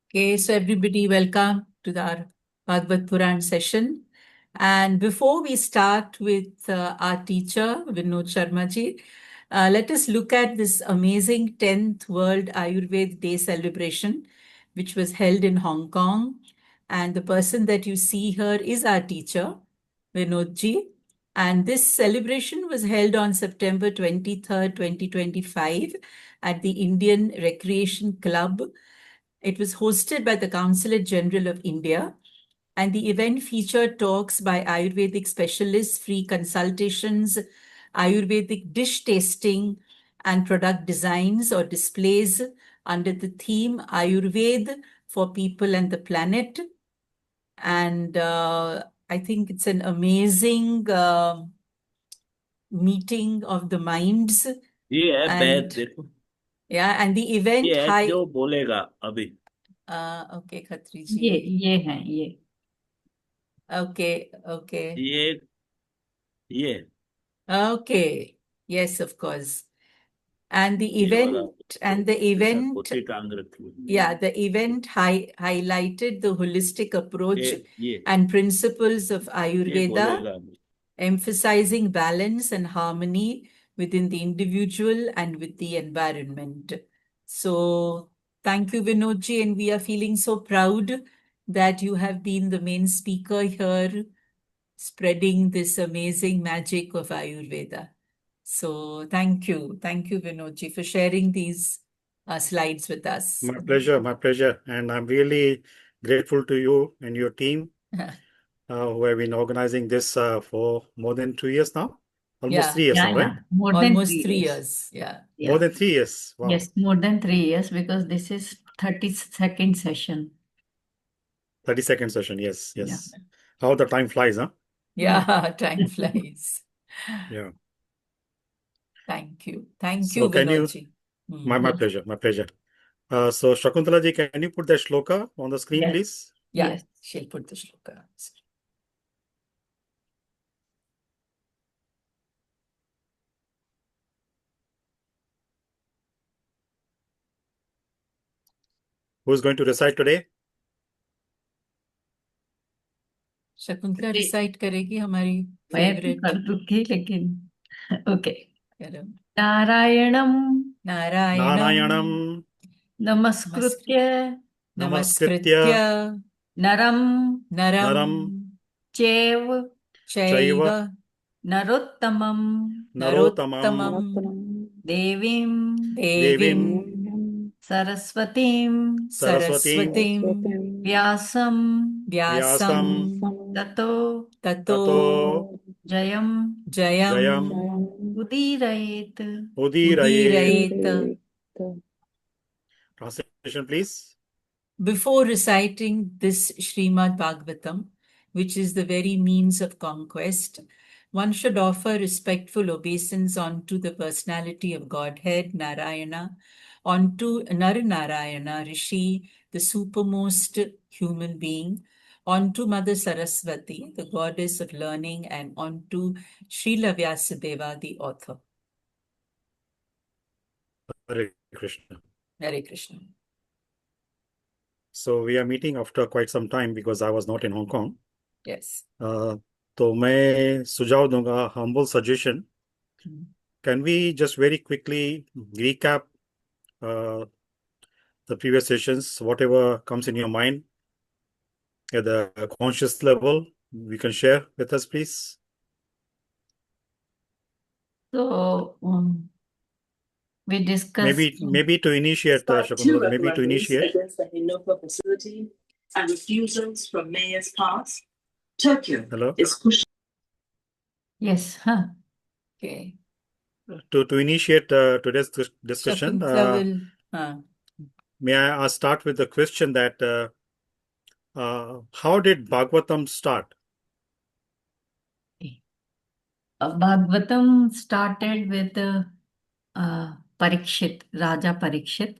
Okay, so everybody, welcome to our Bhagavad Puran session. And before we start with our teacher, Vinod Sharma ji, let us look at this amazing 10th World Ayurveda Day celebration, which was held in Hong Kong. And the person that you see here is our teacher, Vinod ji. And this celebration was held on September 23rd, 2025 at the Indian Recreation Club. It was hosted by the Consulate General of India, and the event featured talks by Ayurvedic specialists, free consultations, Ayurvedic dish tasting, and product designs or displays under the theme Ayurveda for People and the Planet. And I think it's an amazing meeting of the minds. ये है And बैद देखो yeah, and the event ये है जो बोलेगा अभी okay, Khatri ये ji. ये है ये Okay, okay. ये Okay. Yes, of course. And the ये वाला event, पोती टांग रखी yeah, the event highlighted the holistic approach ये and principles of ये Ayurveda, बोलेगा अभी emphasizing balance and harmony within the individual and with the environment. So thank you, Vinodji, and we are feeling so proud that you have been the main speaker here, spreading this amazing magic of Ayurveda. So thank you. Thank you, Vinodji, for sharing these slides with us. My pleasure, my pleasure. And I'm really grateful to you and your team who have been organizing this for more than 2 years now. Almost 3 years now, right? more than Almost 3 3 years. years. Yeah. More than 3 years. Wow. Yes, more than 3 years because this is 32nd session. 32nd session. Yes, yes. How the time flies, huh? Yeah, time flies. Yeah. Thank you. Thank So you, can you- Vinodji. My pleasure, my pleasure. So Shakuntala ji, can you put the shloka on the screen, Yes. please? Yeah, Yes. she'll put the shloka. Who is going to recite today? Shakuntala recite करेगी हमारी मैं तो favourite. कर दूंगी लेकिन okay करो. नारायणं Narayanam नमस्कृत्य Namaskritya नरं Naram चैव चैव नरोत्तमं Narottamam देवीं Devim सरस्वतीं Saraswatim व्यासं व्यासं ततो ततो जयं Jayam उदीरयेत् Udirayet. उदीरयेत. Translation, please. Before reciting this Srimad Bhagavatam, which is the very means of conquest, one should offer respectful obeisance unto the personality of Godhead, Narayana, onto Naranarayana, Rishi, the supermost human being, onto Mother Saraswati, the goddess of learning, and onto Srila Vyasadeva, the author. Hare Krishna. Hare Krishna. So we are meeting after quite some time because I was not in Hong Kong. Yes. तो मैं सुझाव दूंगा, humble suggestion. Can we just very quickly recap the previous sessions, whatever comes in your mind at the conscious level, we can share with us, please. So we discussed Maybe to initiate, Shakuntala, maybe to initiate. Against the Hinoka facility and refusals from mayors past. Tokyo Hello. is pushing. yes, Okay. To initiate today's discussion, Shakuntala will. may I start with the question that how did Bhagavatam start? Bhagavatam started with Parikshit, Raja Parikshit,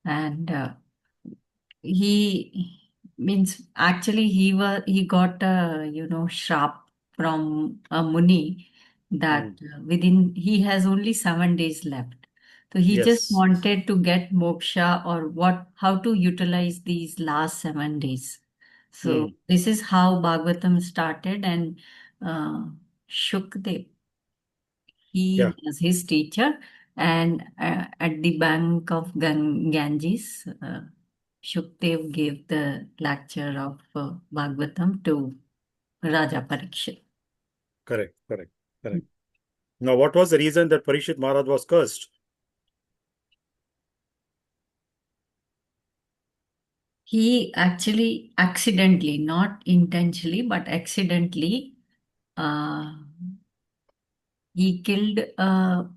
and he got a shrap from a Muni that he has only 7 days left. So he just Yes. wanted to get moksha or how to utilize these last 7 days. So this is how Bhagavatam started, and Shukdev, he Yeah. was his teacher, and at the bank of Ganges, Shukdev gave the lecture of Bhagavatam to Raja Parikshit. Correct. Now, what was the reason that Parikshit Maharaj was cursed? He actually accidentally, not intentionally, but accidentally, he killed a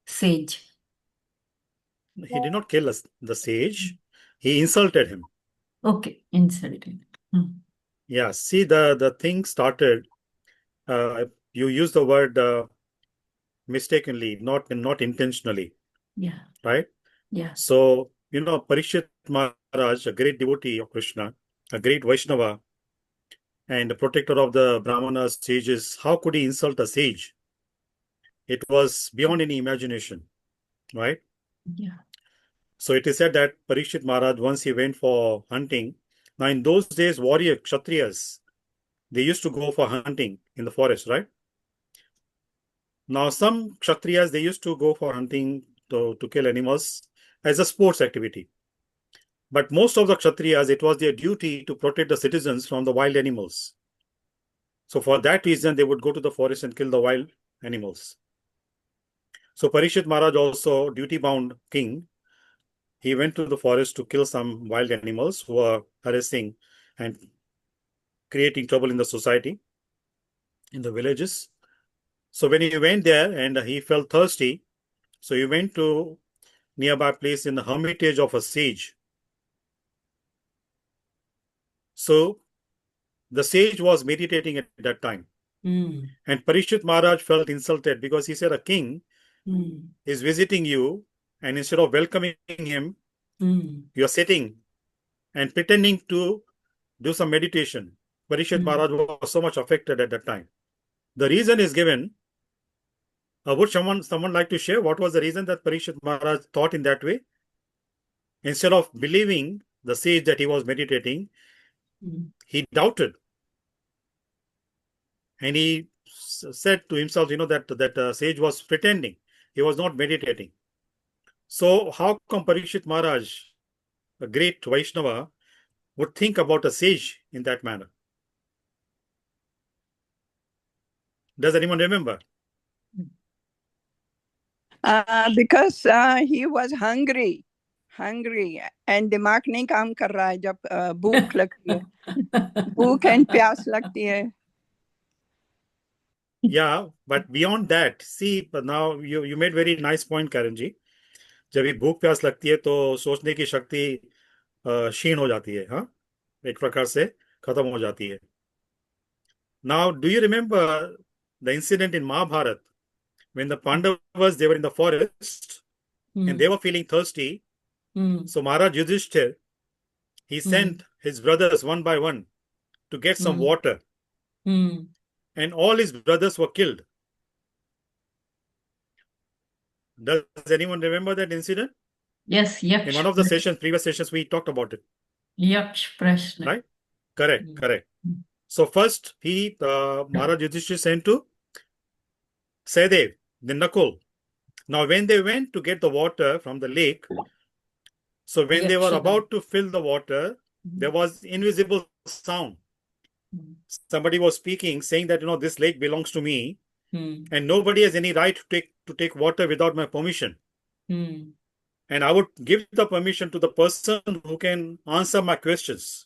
sage. He did not kill the sage. He insulted him. Okay, insulted. Yeah. See, the thing started. You use the word mistakenly, not intentionally, Yeah, right? yeah. So, Parikshit Maharaj, a great devotee of Krishna, a great Vaishnava, and a protector of the Brahmanas, sages, how could he insult a sage? It was beyond any imagination, right? Yeah. So it is said that Parikshit Maharaj, once he went for hunting. Now, in those days, warrior Kshatriyas, they used to go for hunting in the forest, right? Now, some Kshatriyas, they used to go for hunting to kill animals as a sports activity. But most of the Kshatriyas, it was their duty to protect the citizens from the wild animals. So for that reason, they would go to the forest and kill the wild animals. So Parikshit Maharaj, also duty-bound king, he went to the forest to kill some wild animals who were harassing and creating trouble in the society, in the villages. So when he went there and he felt thirsty, so he went to nearby place in the hermitage of a sage. So the sage was meditating at that time. And Parikshit Maharaj felt insulted because he said, a king is visiting you, and instead of welcoming him, you are sitting and pretending to do some meditation. Parikshit Maharaj was so much affected at that time. The reason is given. Would someone like to share what was the reason that Parikshit Maharaj thought in that way? Instead of believing the sage that he was meditating, he doubted. And he said to himself, that sage was pretending. He was not meditating. So how come Parikshit Maharaj, a great Vaishnava, would think about a sage in that manner? Does anyone remember? Because he was hungry and दिमाग नहीं काम कर रहा है जब भूख लगती है भूख and प्यास लगती है. Yeah, but beyond that, see, now you made very nice point, Karan ji. जब भी भूख प्यास लगती है तो सोचने की शक्ति क्षीण हो जाती है, हाँ, एक प्रकार से खत्म हो जाती है. Now, do you remember the incident in Mahabharata when the Pandavas, they were in the forest and they were feeling thirsty? So Maharaj Yudhishthir, he sent his brothers one by one to get some water, and all his brothers were killed. Does anyone remember that incident? Yes, In one of the previous sessions, we talked about it. Yaksh Prashna. Right? Correct. So first, Maharaj Yudhishthir sent to Sahadev, then Nakul. Now, when they went to get the water from the lake, so when they were about to fill the water, there was invisible sound. Somebody was speaking, saying that, this lake belongs to me, and nobody has any right to take water without my permission. And I would give the permission to the person who can answer my questions.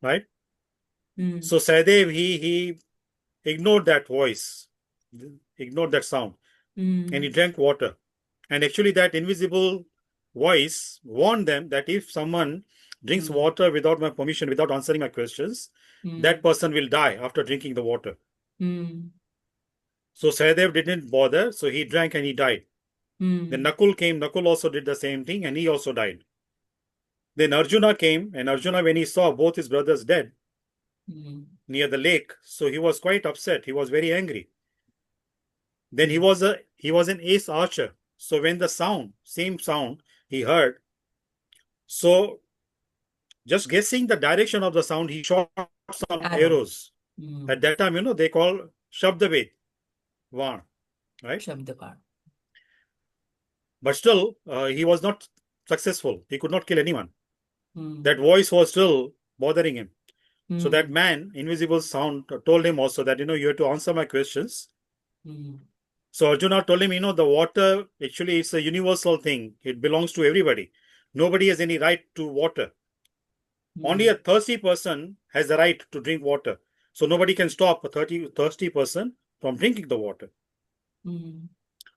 Right? So Sahadev, he ignored that voice, ignored that sound, and he drank water. And actually that invisible voice warned them that if someone drinks water without my permission, without answering my questions, that person will die after drinking the water. So Sahadev didn't bother, so he drank and he died. Then Nakul came, Nakul also did the same thing and he also died. Then Arjuna came, and Arjuna, when he saw both his brothers dead near the lake, so he was quite upset. He was very angry. Then he was an ace archer. So when the same sound he heard, so just guessing the direction of the sound, he shot some arrows. At that time, they call Shabdavet, Van, right? Shabdapan. But still, he was not successful. He could not kill anyone. Hmm. That voice was still bothering him. So Hmm. that man, invisible sound, told him also that, you have to answer my questions. Hmm. So Arjuna told him, the water, actually, it's a universal thing. It belongs to everybody. Nobody has any right to water. Only a thirsty person has the right to drink water. So nobody can stop a thirsty person from drinking the water. Hmm.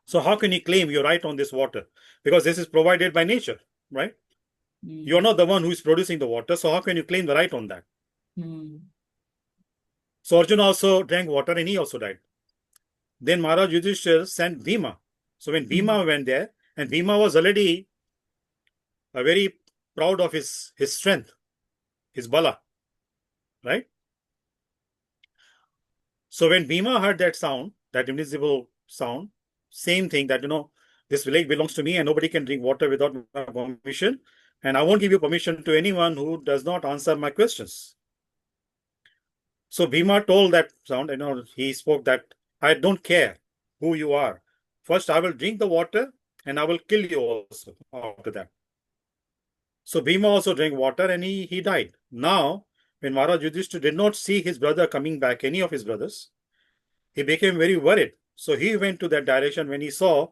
So how can you claim your right on this water? Because this is provided by nature, right? You're not the one who is producing the water. So how can you claim the right on that? Hmm. So Arjuna also drank water and he also died. Then Maharaj Yudhishthira sent Bhima. So when Bhima went there, and Bhima was already very proud of his strength, his bala, right? So when Bhima heard that sound, that invisible sound, same thing that, this village belongs to me and nobody can drink water without my permission. And I won't give you permission to anyone who does not answer my questions. So Bhima told that sound, he spoke that, I don't care who you are. First, I will drink the water and I will kill you also after that. So Bhima also drank water and he died. Now, when Maharaj Yudhishthira did not see his brother coming back, any of his brothers, he became very worried. So he went to that direction when he saw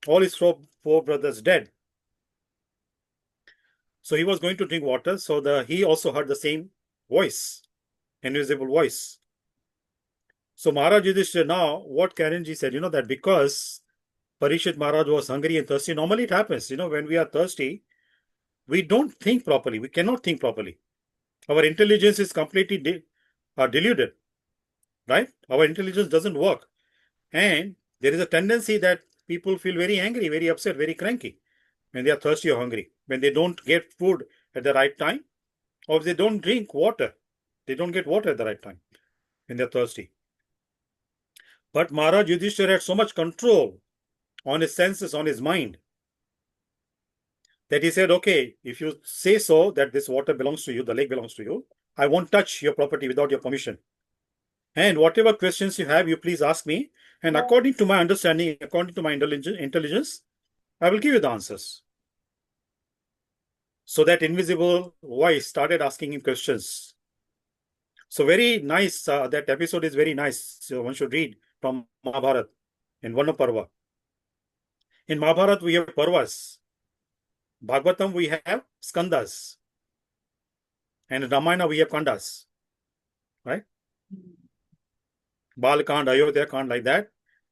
all his four brothers dead. So he was going to drink water. So he also heard the same voice, invisible voice. So Maharaj Yudhishthira, now what Karanji said, that because Parishit Maharaj was hungry and thirsty, normally it happens, when we are thirsty, we don't think properly. We cannot think properly. Our intelligence is completely deluded, right? Our intelligence doesn't work. And there is a tendency that people feel very angry, very upset, very cranky when they are thirsty or hungry, when they don't get food at the right time, or if they don't drink water. They don't get water at the right time when they're thirsty. But Maharaj Yudhishthira had so much control on his senses, on his mind, that he said, okay, if you say so that this water belongs to you, the lake belongs to you, I won't touch your property without your permission. And whatever questions you have, you please ask me. And according to my understanding, according to my intelligence, I will give you the answers. So that invisible voice started asking him questions. So very nice. That episode is very nice. So one should read from Mahabharata in Vana Parva. In Mahabharata, we have Parvas. Bhagavatam, we have Skandas. And in Ramayana, we have Kandas. Right? Balakand, Ayodhya Kand, like that.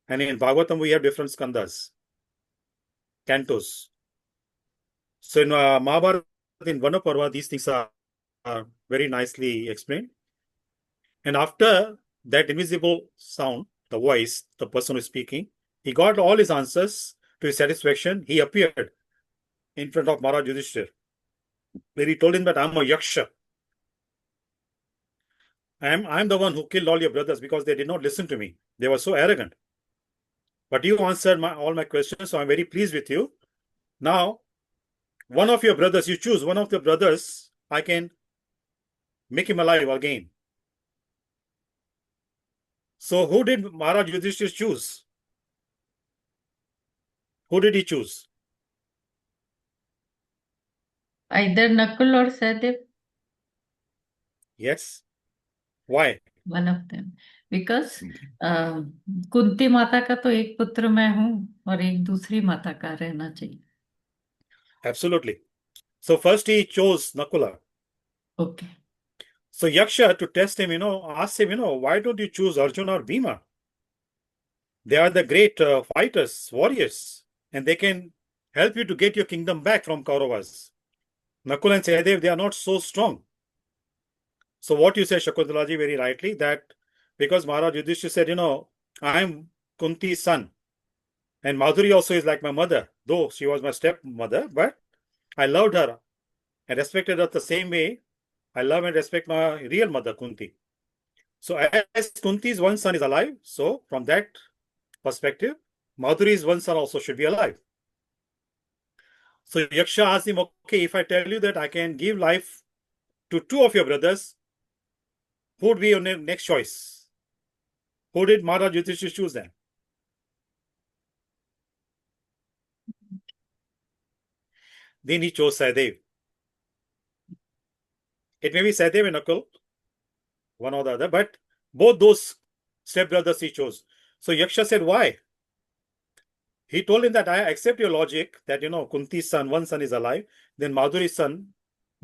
And in Bhagavatam, we have different Skandas, cantos. So in Mahabharata, in Vana Parva, these things are very nicely explained. And after that invisible sound, the voice, the person who is speaking, he got all his answers to his satisfaction. He appeared in front of Maharaj Yudhishthira, where he told him that I'm a yaksha. I'm the one who killed all your brothers because they did not listen to me. They were so arrogant. But you answered all my questions, so I'm very pleased with you. Now, one of your brothers, you choose one of the brothers, I can make him alive again. So who did Maharaj Yudhishthira choose? Who did he choose? Either Nakul or Sadev, Yes. Why? one of them. Because Kunti माता का तो एक पुत्र मैं हूँ और एक दूसरी माता का रहना चाहिए. Absolutely. So first he chose Nakula. Okay. So Yaksha, to test him, asked him, why don't you choose Arjuna or Bhima? They are the great fighters, warriors, and they can help you to get your kingdom back from Kauravas. Nakul and Sahadev, they are not so strong. So what you say, Shakuntalaji, very rightly, that because Maharaj Yudhishthira said, I am Kunti's son, and Madhuri also is like my mother, though she was my stepmother, but I loved her and respected her the same way I love and respect my real mother, Kunti. So as Kunti's one son is alive, so from that perspective, Madhuri's one son also should be alive. So Yaksha asked him, okay, if I tell you that I can give life to two of your brothers, who would be your next choice? Who did Maharaj Yudhishthira choose then? Then he chose Sahadev. It may be Sahadev and Nakul, one or the other, but both those stepbrothers he chose. So Yaksha said, why? He told him that I accept your logic that, Kunti's son, one son is alive, then Madhuri's son,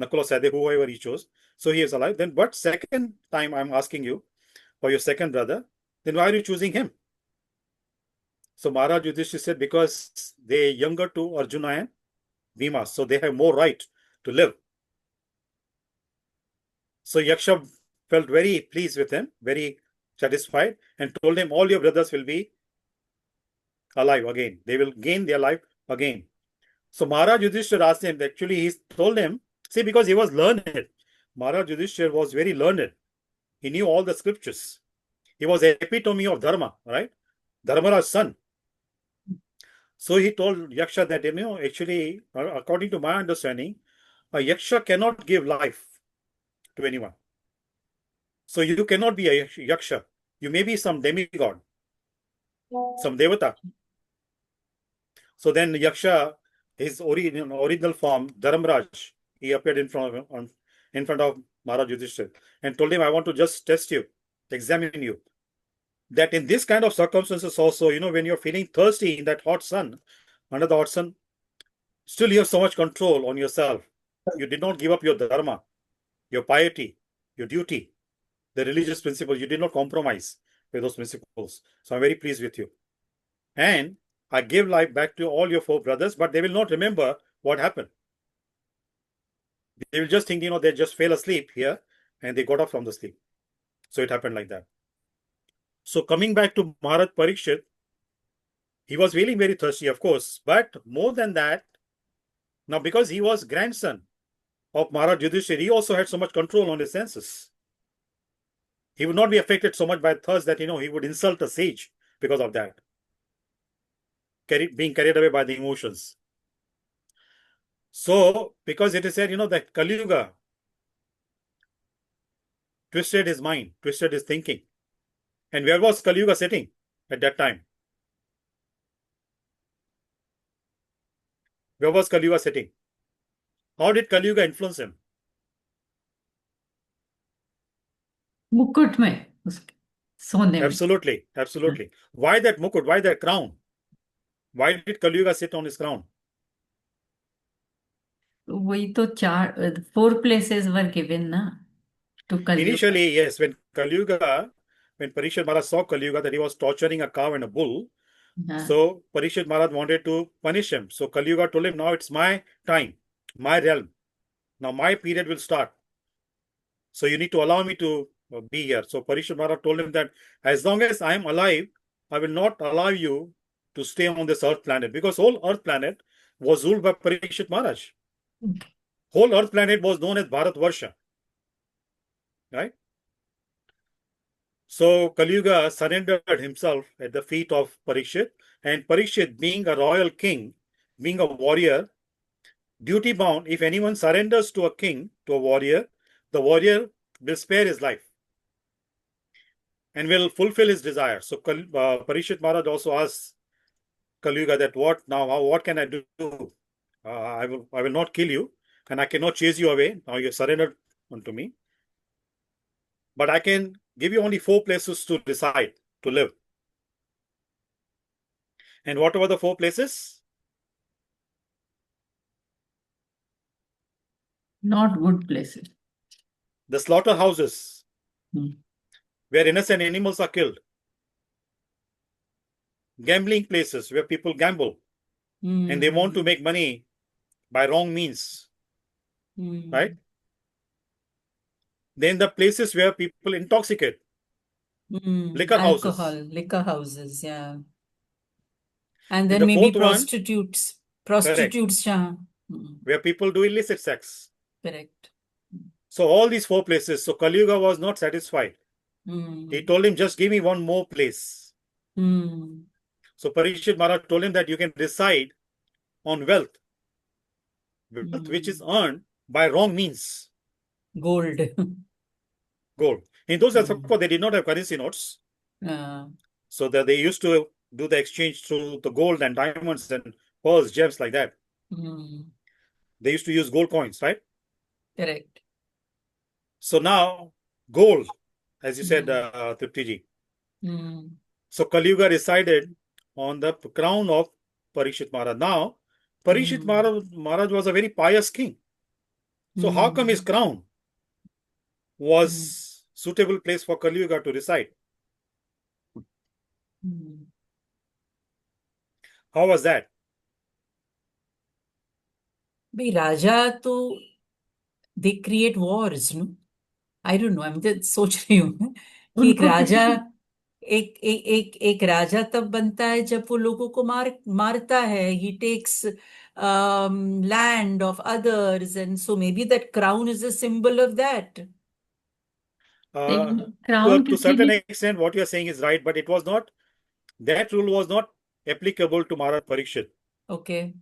Nakul or Sahadev, whoever he chose, so he is alive. Then, but second time I'm asking you for your second brother, then why are you choosing him? So Maharaj Yudhishthira said, because they are younger to Arjuna and Bhima, so they have more right to live. So Yaksha felt very pleased with him, very satisfied, and told him, all your brothers will be alive again. They will gain their life again. So Maharaj Yudhishthira asked him, actually he told him, see, because he was learned. Maharaj Yudhishthira was very learned. He knew all the scriptures. He was the epitome of Dharma, right? Dharmaraj's son. So he told Yaksha that, actually, according to my understanding, a Yaksha cannot give life to anyone. So you cannot be a Yaksha. You may be some demigod, some Devata. So then Yaksha, his original form, Dharamraj, he appeared in front of Maharaj Yudhishthira and told him, I want to just test you, examine you. That in this kind of circumstances also, when you're feeling thirsty in that hot sun, under the hot sun, still you have so much control on yourself. You did not give up your dharma, your piety, your duty, the religious principles. You did not compromise with those principles. So I'm very pleased with you. And I give life back to all your four brothers, but they will not remember what happened. They will just think, they just fell asleep here and they got up from the sleep. So it happened like that. So coming back to Maharaj Parikshit, he was feeling very thirsty, of course, but more than that, now because he was grandson of Maharaj Yudhishthira, he also had so much control on his senses. He would not be affected so much by thirst that, he would insult a sage because of that, being carried away by the emotions. So, because it is said, that Kali Yuga twisted his mind, twisted his thinking. And where was Kali Yuga sitting at that time? Where was Kali Yuga sitting? How did Kali Yuga influence him? मुकुट में उसके सोने में. Absolutely, absolutely. Why that mukut? Why that crown? Why did Kali Yuga sit on his crown? वही तो 4 places were given na to Kali Yuga. Initially, yes, when Parikshit Maharaj saw Kali Yuga that he was torturing a cow and a bull, so Parikshit Maharaj wanted to punish him. So Kali Yuga told him, now it's my time, my realm. Now my period will start. So you need to allow me to be here. So Parikshit Maharaj told him that as long as I am alive, I will not allow you to stay on this earth planet, because whole earth planet was ruled by Parikshit Maharaj. Whole earth planet was known as Bharat Varsha. Right? So Kali Yuga surrendered himself at the feet of Parikshit, and Parikshit, being a royal king, being a warrior, duty bound, if anyone surrenders to a king, to a warrior, the warrior will spare his life and will fulfill his desire. So Parikshit Maharaj also asked Kali Yuga that what can I do? I will not kill you, and I cannot chase you away. Now you surrendered unto me. But I can give you only 4 places to decide to live. And what were the 4 places? Not good places. The slaughterhouses, where innocent animals are killed. Gambling places, where people gamble. And they want to make money by wrong means. Right? Then the places where people intoxicate. Liquor houses. Alcohol, liquor houses, yeah. And And then the maybe 4th one, prostitutes, yeah. where people do illicit sex. Correct. So all these 4 places. So Kali Yuga was not satisfied. He told him, just give me one more place. So Parikshit Maharaj told him that you can decide on wealth which is earned by wrong means. Gold. Gold. In those days, of course, they did not have currency notes. So that they used to do the exchange through the gold and diamonds and pearls, gems like that. They used to use gold coins, right? Correct. So now, gold, as you said, Trupti ji. So Kali Yuga resided on the crown of Parikshit Maharaj. Now, Parikshit Maharaj was a very pious king. So how come his crown was suitable place for Kali Yuga to reside? How was that? भाई राजा तो they create wars, no? I don't know. I'm just सोच रही हूँ कि एक उनको राजा किसी एक राजा तब बनता है जब वो लोगों को मारता है. He takes land of others, and so maybe that crown is a symbol of that. Crown To a किसी certain भी extent, what you are saying is right, but it was not, that rule was not applicable to Maharaj Parikshit. Okay.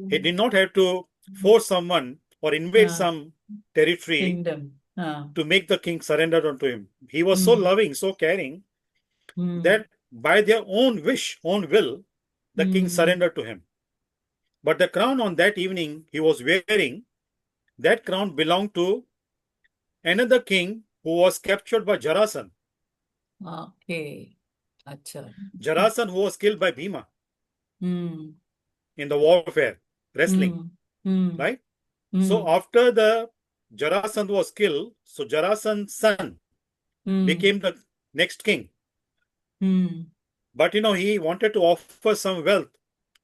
He did not have to force someone or invade some territory Kingdom. to make the king surrender unto him. He was so loving, so caring, that by their own wish, own will, the king surrendered to him. But the crown on that evening he was wearing, that crown belonged to another king who was captured by Jarasan. Okay. Acha. Jarasan, who was killed by Bhima Hmm. in the warfare, wrestling, right? So after the Jarasan was killed, so Jarasan's son became the next king. But he wanted to offer some wealth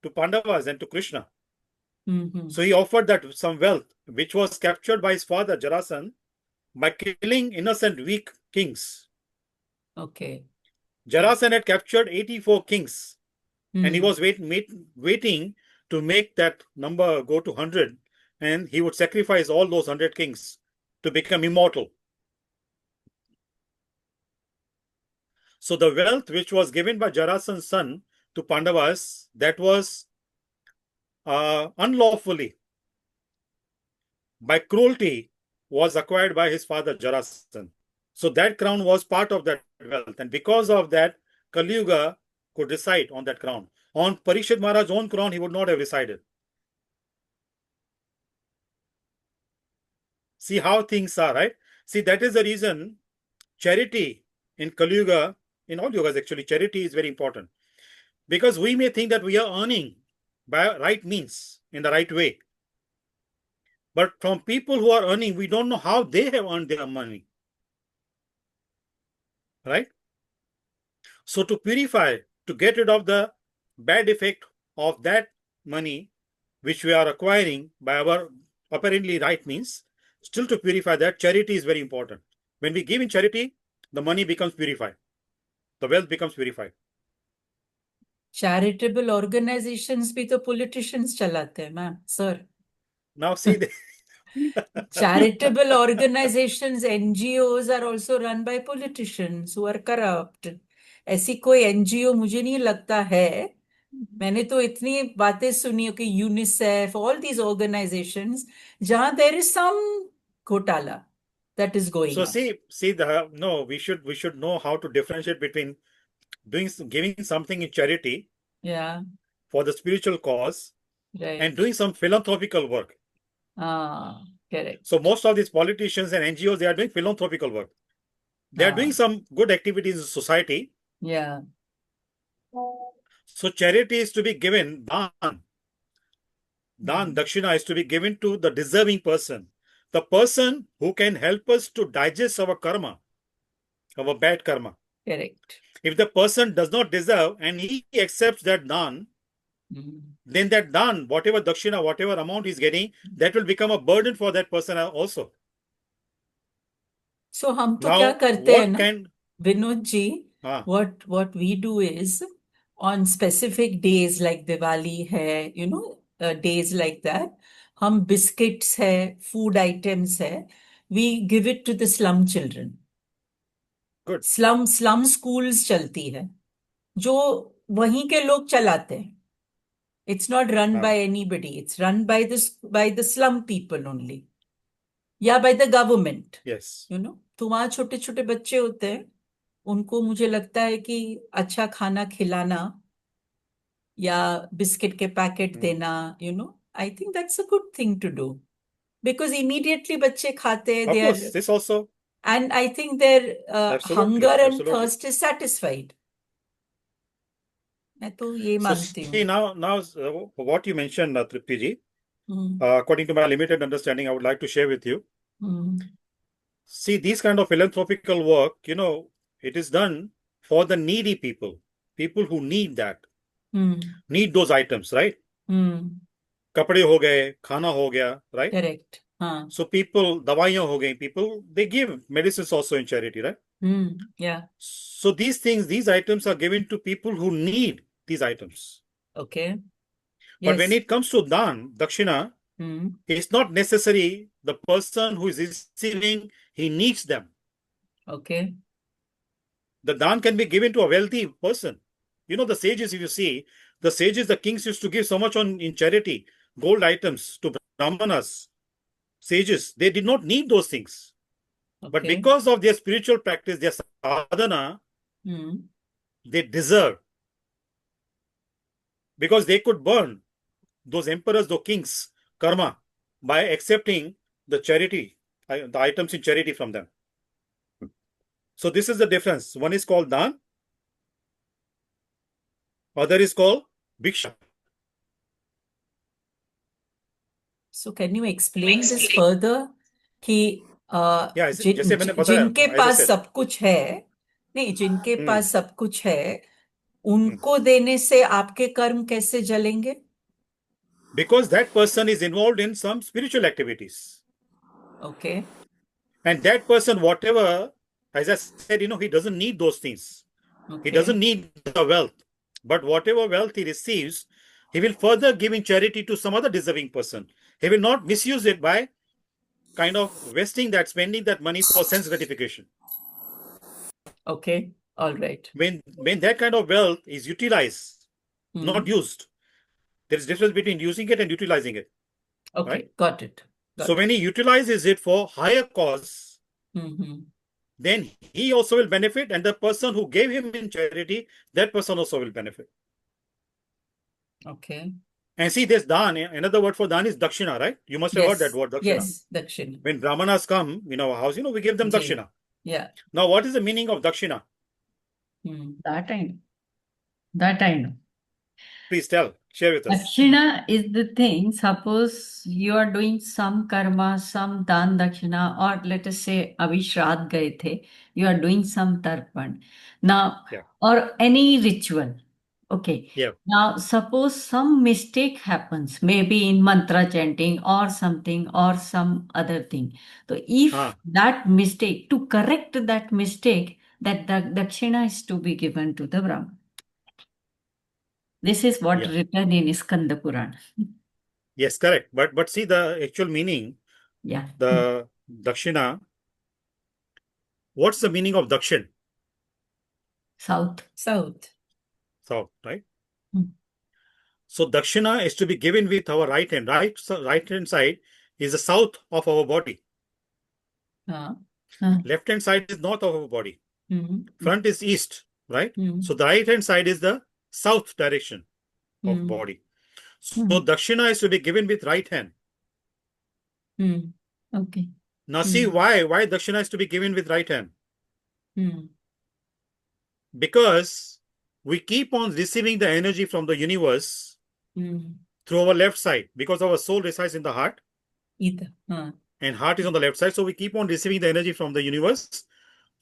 to Pandavas and to Krishna. So he offered that some wealth, which was captured by his father Jarasan by killing innocent, weak kings. Okay. Jarasan had captured 84 kings, and he was waiting to make that number go to 100, and he would sacrifice all those 100 kings to become immortal. So the wealth which was given by Jarasan's son to Pandavas, that was unlawfully, by cruelty, was acquired by his father Jarasan. So that crown was part of that wealth, and because of that, Kali Yuga could reside on that crown. On Parikshit Maharaj's own crown, he would not have resided. See how things are, right? See, that is the reason charity in Kali Yuga, in all yugas actually, charity is very important. Because we may think that we are earning by right means, in the right way. But from people who are earning, we don't know how they have earned their money. Right? So to purify, to get rid of the bad effect of that money which we are acquiring by our apparently right means, still to purify that, charity is very important. When we give in charity, the money becomes purified. The wealth becomes purified. Charitable organizations भी तो politicians चलाते हैं, ma'am, sir. Now see, Charitable organizations, NGOs are also run by politicians who are corrupt. ऐसी कोई NGO मुझे नहीं लगता है. मैंने तो इतनी बातें सुनी कि UNICEF, all these organizations, जहां there is some घोटाला that is going so on. we should know how to differentiate between giving something in charity, Yeah, for the spiritual cause, right. and doing some philanthropical work. Correct. So most of these politicians and NGOs, they are doing philanthropical work. They are doing some good activities in society. Yeah. So charity is to be given, dakshina is to be given to the deserving person, the person who can help us to digest our karma, our bad karma. Correct. If the person does not deserve and he accepts that dan, then that dan, whatever dakshina, whatever amount he's getting, that will become a burden for that person also. So हम तो Now, क्या करते हैं ना, Vinod ji, what we do is on specific days like Diwali है, days like that, हम biscuits है, food items है, we give it to the slum children. Good. Slum schools चलती है, जो वहीं के लोग चलाते हैं. It's not run हाँ. by anybody. It's run by the slum people only. या by the government. Yes. तो वहाँ छोटे छोटे बच्चे होते हैं, उनको मुझे लगता है कि अच्छा खाना खिलाना या बिस्किट के पैकेट देना, I think that's a good thing to do. Because immediately बच्चे खाते हैं, Of they course, are, this also. and I think their Absolutely, hunger and absolutely. thirst is satisfied. मैं तो ये So मानती see, हूँ. now what you mentioned, Trupti ji, hmm, according to my limited understanding, I would like to share with you. Hmm, See, these kind of philanthropical work, it is done for the needy people who need that, need those items, right? कपड़े हो गए, खाना हो गया, right? correct. हाँ. So people, दवाइयाँ हो गई, people, they give medicines also in charity, right? Yeah. So these things, these items are given to people who need these items. Okay. But when Yes. it comes to dan, dakshina, it's not necessary the person who is receiving, he needs them. Okay. The dan can be given to a wealthy person. The sages, if you see, the sages, the kings used to give so much in charity, gold items to brahmanas, sages. They did not need those things. But Okay. because of their spiritual practice, their sadhana, they deserve. Because they could burn those emperors, those kings, karma, by accepting the charity, the items in charity from them. So this is the difference. One is called dan, other is called bhiksha. So can you explain this further कि Yeah, जैसे मैंने बताया, जिनके as I pass said. सब कुछ है, नहीं, जिनके पास सब कुछ है, उनको देने से आपके कर्म कैसे जलेंगे? Because that person is involved in some spiritual activities. Okay. And that person, whatever, as I said, he doesn't need those things. Okay. He doesn't need the wealth. But whatever wealth he receives, he will further give in charity to some other deserving person. He will not misuse it by kind of wasting that, spending that money for sense gratification. Okay. All right. When that kind of wealth is utilized, not used, there is difference between using it and utilizing it. Okay. Right? Got it. So when he utilizes it for higher cause, then he also will benefit, and the person who gave him in charity, that person also will benefit. Okay. And see, this dan, another word for dan is dakshina, right? You must have heard that word, dakshina. Yes, dakshina. When brahmanas come in our house, we give them dakshina. Yeah. Now, what is the meaning of dakshina? That I know. Please share with us. Dakshina is the thing. Suppose you are doing some karma, some dan dakshina, or let us say abhi shraddh gaye the, you are doing some tarpan. Now, or any ritual. Okay. Yeah. Now, suppose some mistake happens, maybe in mantra chanting or something or some other thing. So, if that mistake, to correct that mistake, that the dakshina is to be given to the Brahman. This is what written in Skanda Purana. Yes, correct. But see the actual meaning. Yeah. The dakshina. What's the meaning of dakshin? South, right? So dakshina is to be given with our right hand. Right hand side is the south of our body. Left hand side is north of our body. Front is east, right? So the right hand side is the south direction of body. So dakshina is to be given with right hand. Okay. Now see why dakshina is to be given with right hand. Because we keep on receiving the energy from the universe through our left side, because our soul resides in the heart. And heart is on the left side. So we keep on receiving the energy from the universe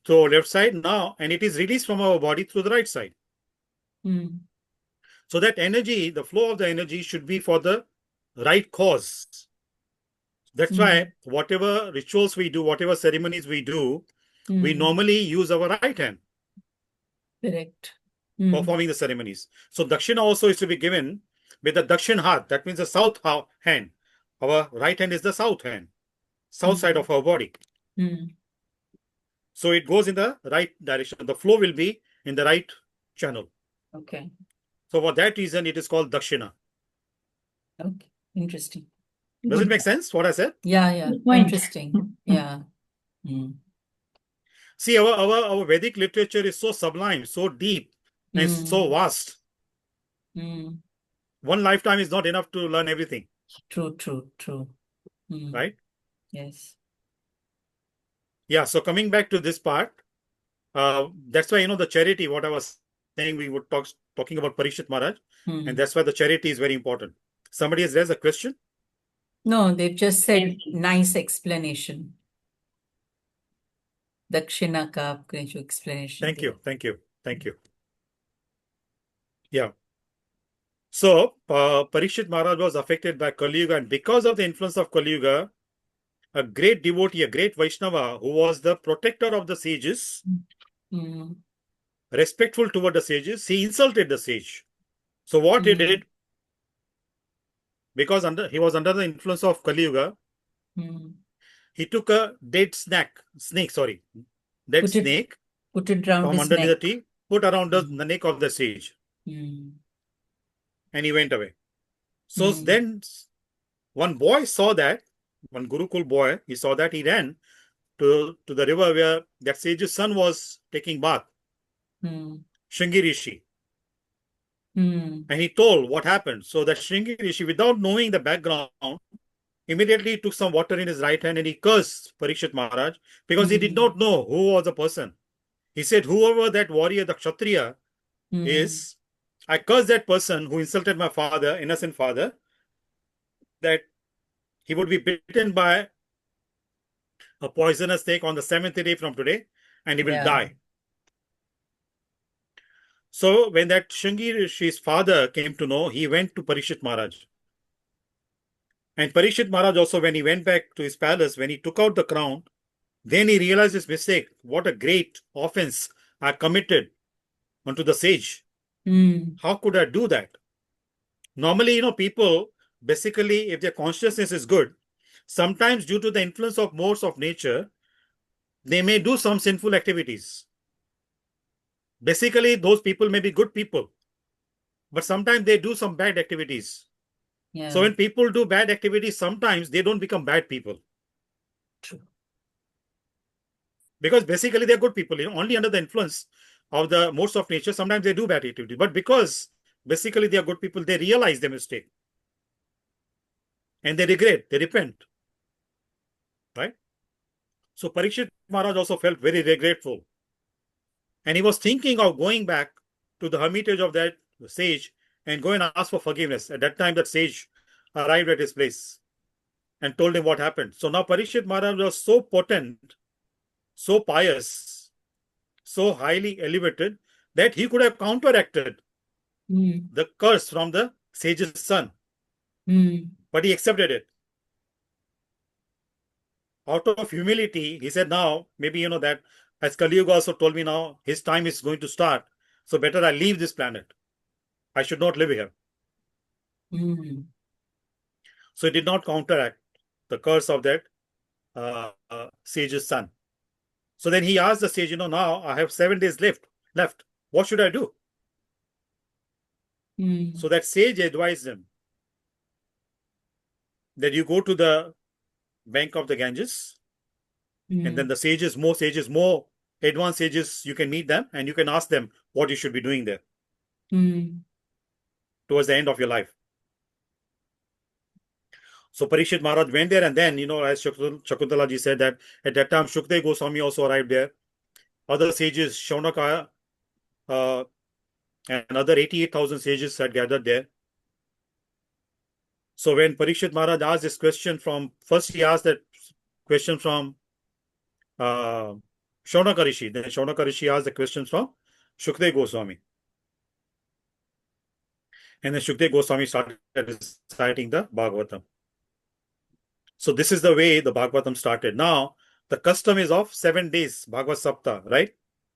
through our left side now, and it is released from our body through the right side. So that energy, the flow of the energy should be for the right cause. That's why whatever rituals we do, whatever ceremonies we do, we normally use our right hand. Correct. Performing the ceremonies. So dakshina also is to be given with the dakshin hat. That means the south hand. Our right hand is the south hand, south side of our body. So it goes in the right direction. The flow will be in the right channel. Okay. So for that reason, it is called Dakshina. Okay, interesting. Does it make sense what I said? Yeah, Good point. interesting. Yeah. Mm. See, our Vedic literature is so sublime, so deep, and so vast. Mm. One lifetime is not enough to learn everything, True. Mm. right? Yes. Yeah, so coming back to this part, that's why, the charity, what I was saying, we were talking about Parikshit Maharaj, and that's why the charity is very important. Somebody has raised a question? No, they've just said nice explanation. Dakshina ka aapne jo explanation. Thank you. Yeah. So, Parikshit Maharaj was affected by Kali Yuga, and because of the influence of Kali Yuga, a great devotee, a great Vaishnava, who was the protector of the sages, respectful toward the sages, he insulted the sage. So what he did, because he was under the influence of Kali Yuga, he took a dead snake, put it around from his underneath neck. the tree, put around the neck of the sage, and he went away. So then one boy saw that, one Gurukul boy, he saw that, he ran to the river where that sage's son was taking bath, Shringi Rishi. And he told what happened. So that Shringi Rishi, without knowing the background, immediately took some water in his right hand and he cursed Parikshit Maharaj because he did not know who was the person. He said, whoever that warrior, the Kshatriya is, I curse that person who insulted my father, innocent father, that he would be bitten by a poisonous snake on the 7th day from today, and he will die. So when that Shringi Rishi's father came to know, he went to Parikshit Maharaj. And Parikshit Maharaj also, when he went back to his palace, when he took out the crown, then he realized his mistake. What a great offense I committed unto the sage. How could I do that? Normally, people, basically, if their consciousness is good, sometimes due to the influence of modes of nature, they may do some sinful activities. Basically, those people may be good people, but sometimes they do some bad activities. Yeah. So when people do bad activities, sometimes they don't become bad people. True. Because basically they're good people, only under the influence of the modes of nature, sometimes they do bad activity. But because basically they are good people, they realize their mistake. And they regret, they repent. Right? So Parikshit Maharaj also felt very regretful. And he was thinking of going back to the hermitage of that sage and go and ask for forgiveness. At that time, that sage arrived at his place and told him what happened. So now Parikshit Maharaj was so potent, so pious, so highly elevated that he could have counteracted the curse from the sage's son. But he accepted it. Out of humility, he said, now, maybe that as Kali Yuga also told me now, his time is going to start. So better I leave this planet. I should not live here. So he did not counteract the curse of that sage's son. So then he asked the sage, now I have 7 days left. What should I do? So that sage advised him that you go to the bank of the Ganges, and then the more advanced sages, you can meet them and you can ask them what you should be doing there towards the end of your life. So Parikshit Maharaj went there, and then, as Shakuntala ji said, that at that time Shukdev Goswami also arrived there. Other sages, Shaunaka, and other 88,000 sages had gathered there. So when Parikshit Maharaj asked this question first he asked that question from Shaunaka Rishi. Then Shaunaka Rishi asked the questions from Shukdev Goswami. And then Shukdev Goswami started reciting the Bhagavatam. So this is the way the Bhagavatam started. Now, the custom is of 7 days, Bhagavad Sapta, right?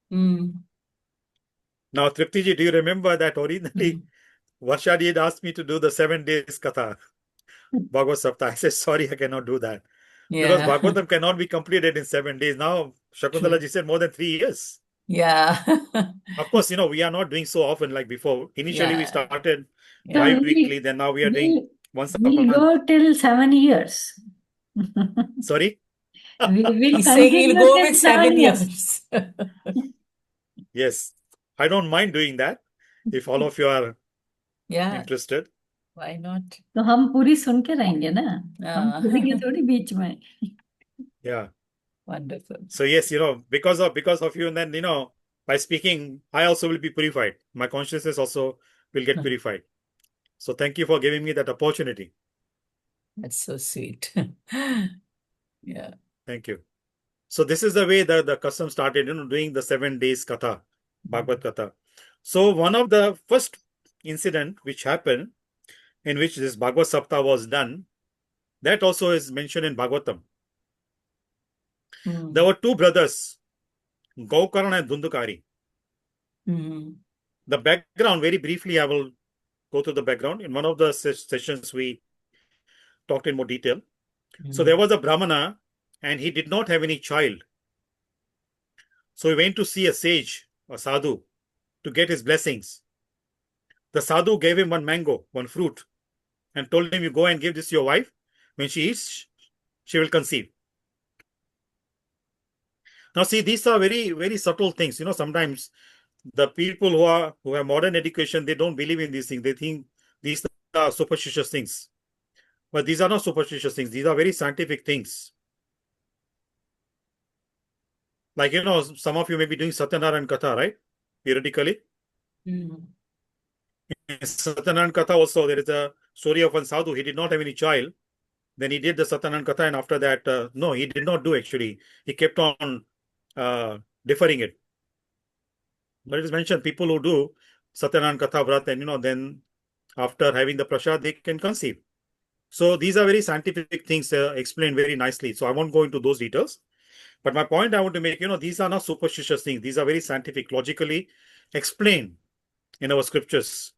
Now, Trupti ji, do you remember that originally Varsha ji had asked me to do the 7 days Katha, Bhagavad Sapta? I said, sorry, I cannot do that. Because Bhagavatam cannot be completed in 7 days. Now, Shakuntala ji said more than 3 years. Yeah. Of course, we are not doing so often like before. Initially, we Yeah. started Yeah. bi-weekly, then now we are doing once a We'll month. go till 7 years. Sorry? We will He's saying he'll continue go till with 7 7 years. years. Yes, I don't mind doing that if all of you are Yeah, interested. why not? तो हम पूरी सुन के रहेंगे ना, हम Ah, छोड़ेंगे थोड़ी बीच में. Yeah. wonderful. So yes, because of you, and then by speaking, I also will be purified. My consciousness also will get purified. So thank you for giving me that opportunity. That's so sweet. Yeah. Thank you. So this is the way the custom started, doing the 7 days katha, Bhagavad Katha. So one of the first incident which happened in which this Bhagavad Sapta was done, that also is mentioned in Bhagavatam. There were two brothers, Gaukarna and Dundukari. The background, very briefly, I will go to the background. In one of the sessions, we talked in more detail. So there was a Brahmana and he did not have any child. So he went to see a sage, a sadhu, to get his blessings. The sadhu gave him one mango, one fruit, and told him, you go and give this to your wife. When she eats, she will conceive. Now see, these are very, very subtle things. Sometimes the people who have modern education, they don't believe in these things. They think these are superstitious things. But these are not superstitious things. These are very scientific things. Like, some of you may be doing Satyanarayan Katha, right? Periodically. In Satyanarayan Katha also, there is a story of one sadhu. He did not have any child. Then he did the Satyanarayan Katha, and after that, no, he did not do actually. He kept on deferring it. But it is mentioned people who do Satyanarayan Katha Vrat, and then after having the prasad, they can conceive. So these are very scientific things explained very nicely. So I won't go into those details. But my point I want to make, these are not superstitious things. These are very scientific, logically explained in our scriptures.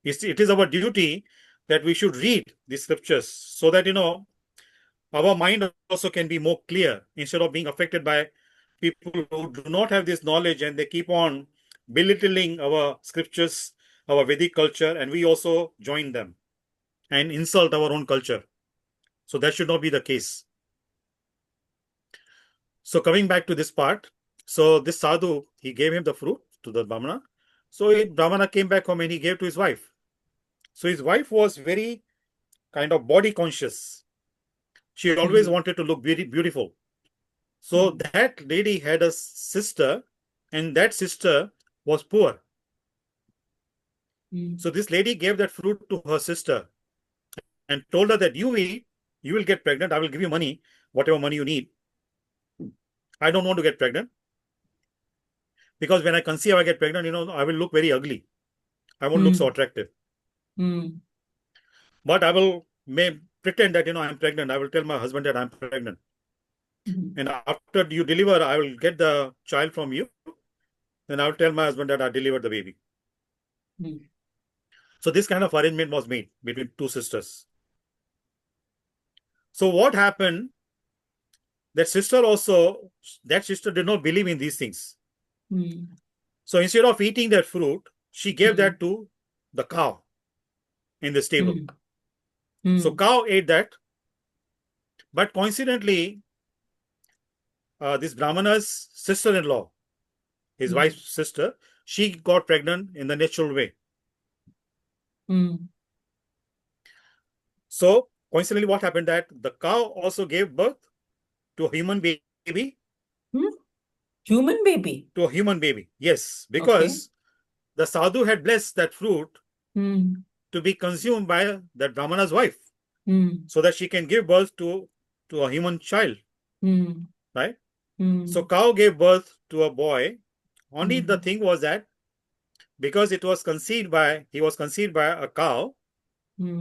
It is our duty that we should read these scriptures so that, our mind also can be more clear instead of being affected by people who do not have this knowledge and they keep on belittling our scriptures, our Vedic culture, and we also join them and insult our own culture. So that should not be the case. So coming back to this part, so this sadhu, he gave him the fruit to the Brahmana. So Brahmana came back home and he gave to his wife. So his wife was very kind of body conscious. She always wanted to look beautiful. So that lady had a sister, and that sister was poor. So this lady gave that fruit to her sister and told her that you will get pregnant. I will give you money, whatever money you need. I don't want to get pregnant because when I conceive, I get pregnant, I will look very ugly. I won't look so attractive. But I may pretend that, I'm pregnant. I will tell my husband that I'm pregnant. And after you deliver, I will get the child from you. Then I will tell my husband that I delivered the baby. So this kind of arrangement was made between two sisters. So what happened? That sister did not believe in these things. So instead of eating that fruit, she gave that to the cow in the stable. So cow ate that. But coincidentally, this Brahmana's sister-in-law, his wife's sister, she got pregnant in the natural way. So coincidentally, what happened that the cow also gave birth to a human baby. Human baby? To a human baby, yes. Because the sadhu had blessed that fruit to be consumed by that Brahmana's wife. So that she can give birth to a human child. Right? So cow gave birth to a boy. Only the thing was that because he was conceived by a cow,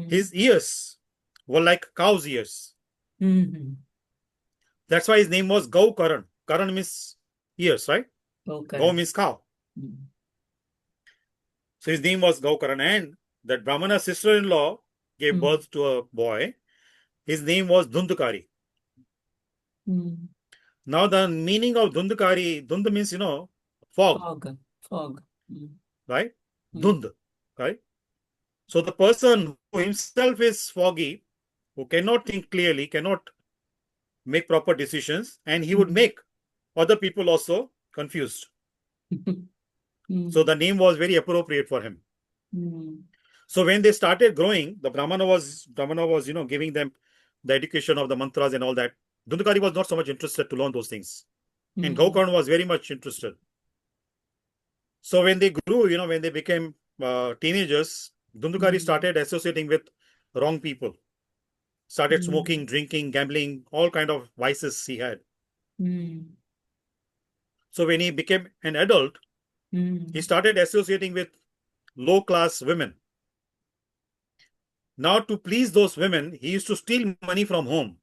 his ears were like cow's ears. That's why his name was Gau Karan. Karan means ears, right? Gau means cow. So his name was Gau Karan. And that Brahmana's sister-in-law gave birth to a boy. His name was Dhundukari. Now the meaning of Dhundukari, Dhund means, fog, Fog. Mm. right? Mm. Dhund, right? So the person who himself is foggy, who cannot think clearly, cannot make proper decisions, and he would make other people also confused. So the name was very appropriate for him. So when they started growing, the Brahmana was, giving them the education of the mantras and all that. Dhundukari was not so much interested to learn those things. And Gaukarna was very much interested. So when they grew, when they became teenagers, Dhundukari started associating with wrong people. Started smoking, drinking, gambling, all kind of vices he had. So when he became an adult, he started associating with low-class women. Now, to please those women, he used to steal money from home.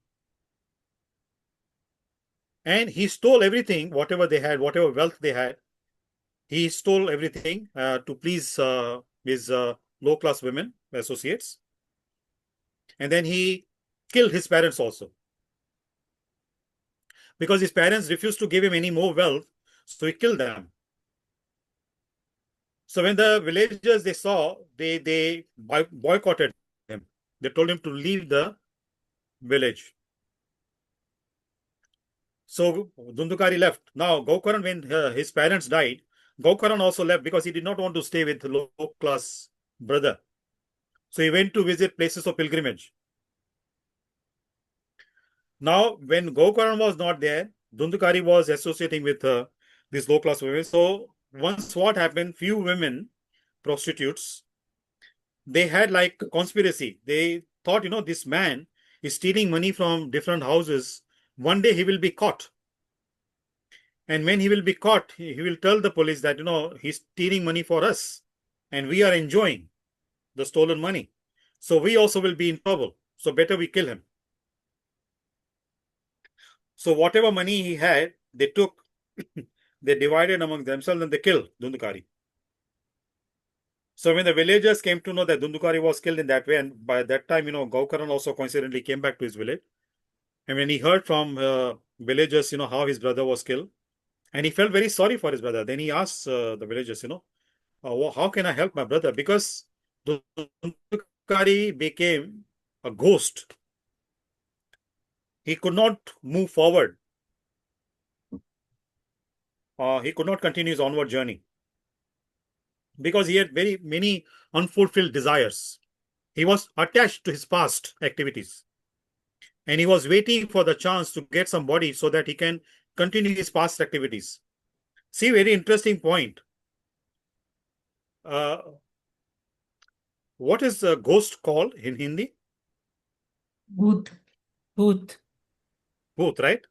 And he stole everything, whatever they had, whatever wealth they had. He stole everything to please his low-class women associates. And then he killed his parents also. Because his parents refused to give him any more wealth, so he killed them. So when the villagers, they saw, they boycotted him. They told him to leave the village. So Dhundukari left. Now Gaukaran, when his parents died, Gaukaran also left because he did not want to stay with the low-class brother. So he went to visit places of pilgrimage. Now, when Gaukaran was not there, Dhundukari was associating with these low-class women. So once what happened, few women, prostitutes, they had like conspiracy. They thought, this man is stealing money from different houses. One day he will be caught. And when he will be caught, he will tell the police that, he's stealing money for us. And we are enjoying the stolen money. So we also will be in trouble. So better we kill him. So whatever money he had, they took, they divided among themselves and they killed Dhundukari. So when the villagers came to know that Dhundukari was killed in that way, and by that time, Gaukaran also coincidentally came back to his village. And when he heard from villagers, how his brother was killed, and he felt very sorry for his brother. Then he asked the villagers, how can I help my brother? Because Dhundukari became a ghost. He could not move forward. He could not continue his onward journey because he had very many unfulfilled desires. He was attached to his past activities and he was waiting for the chance to get some body so that he can continue his past activities. See, very interesting point. What is a ghost called in Hindi? Bhoot. Bhoot. Bhoot, right?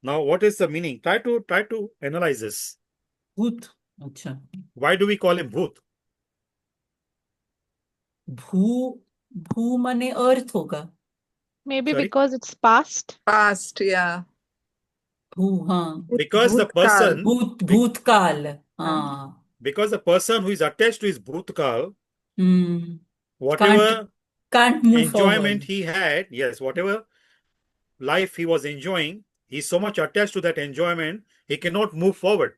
Now, what is the meaning? Try to analyze this. Bhoot. Acha. Why do we call him Bhoot? Bhoo mane earth hoga. Maybe Sorry? because it's past. Past, yeah. Bhoo, हाँ. Because the person, Bhootkal. because the person who is attached to his Bhutkal, Whatever can't move enjoyment forward. he had, yes, whatever life he was enjoying, he's so much attached to that enjoyment, he cannot move forward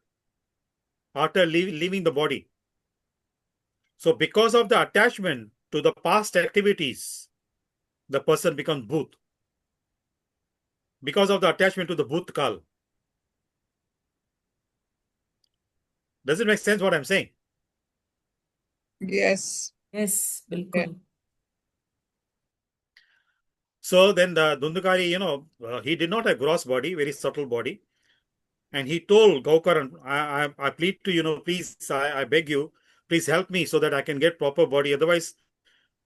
after leaving the body. So because of the attachment to the past activities, the person becomes Bhut. Because of the attachment to the Bhutkal. Does it make sense what I'm saying? Yes. Yes, bilkul. Yeah. So then the Dhundukari, he did not have gross body, very subtle body. And he told Gaukaran, I plead to you, please, I beg you, please help me so that I can get proper body. Otherwise,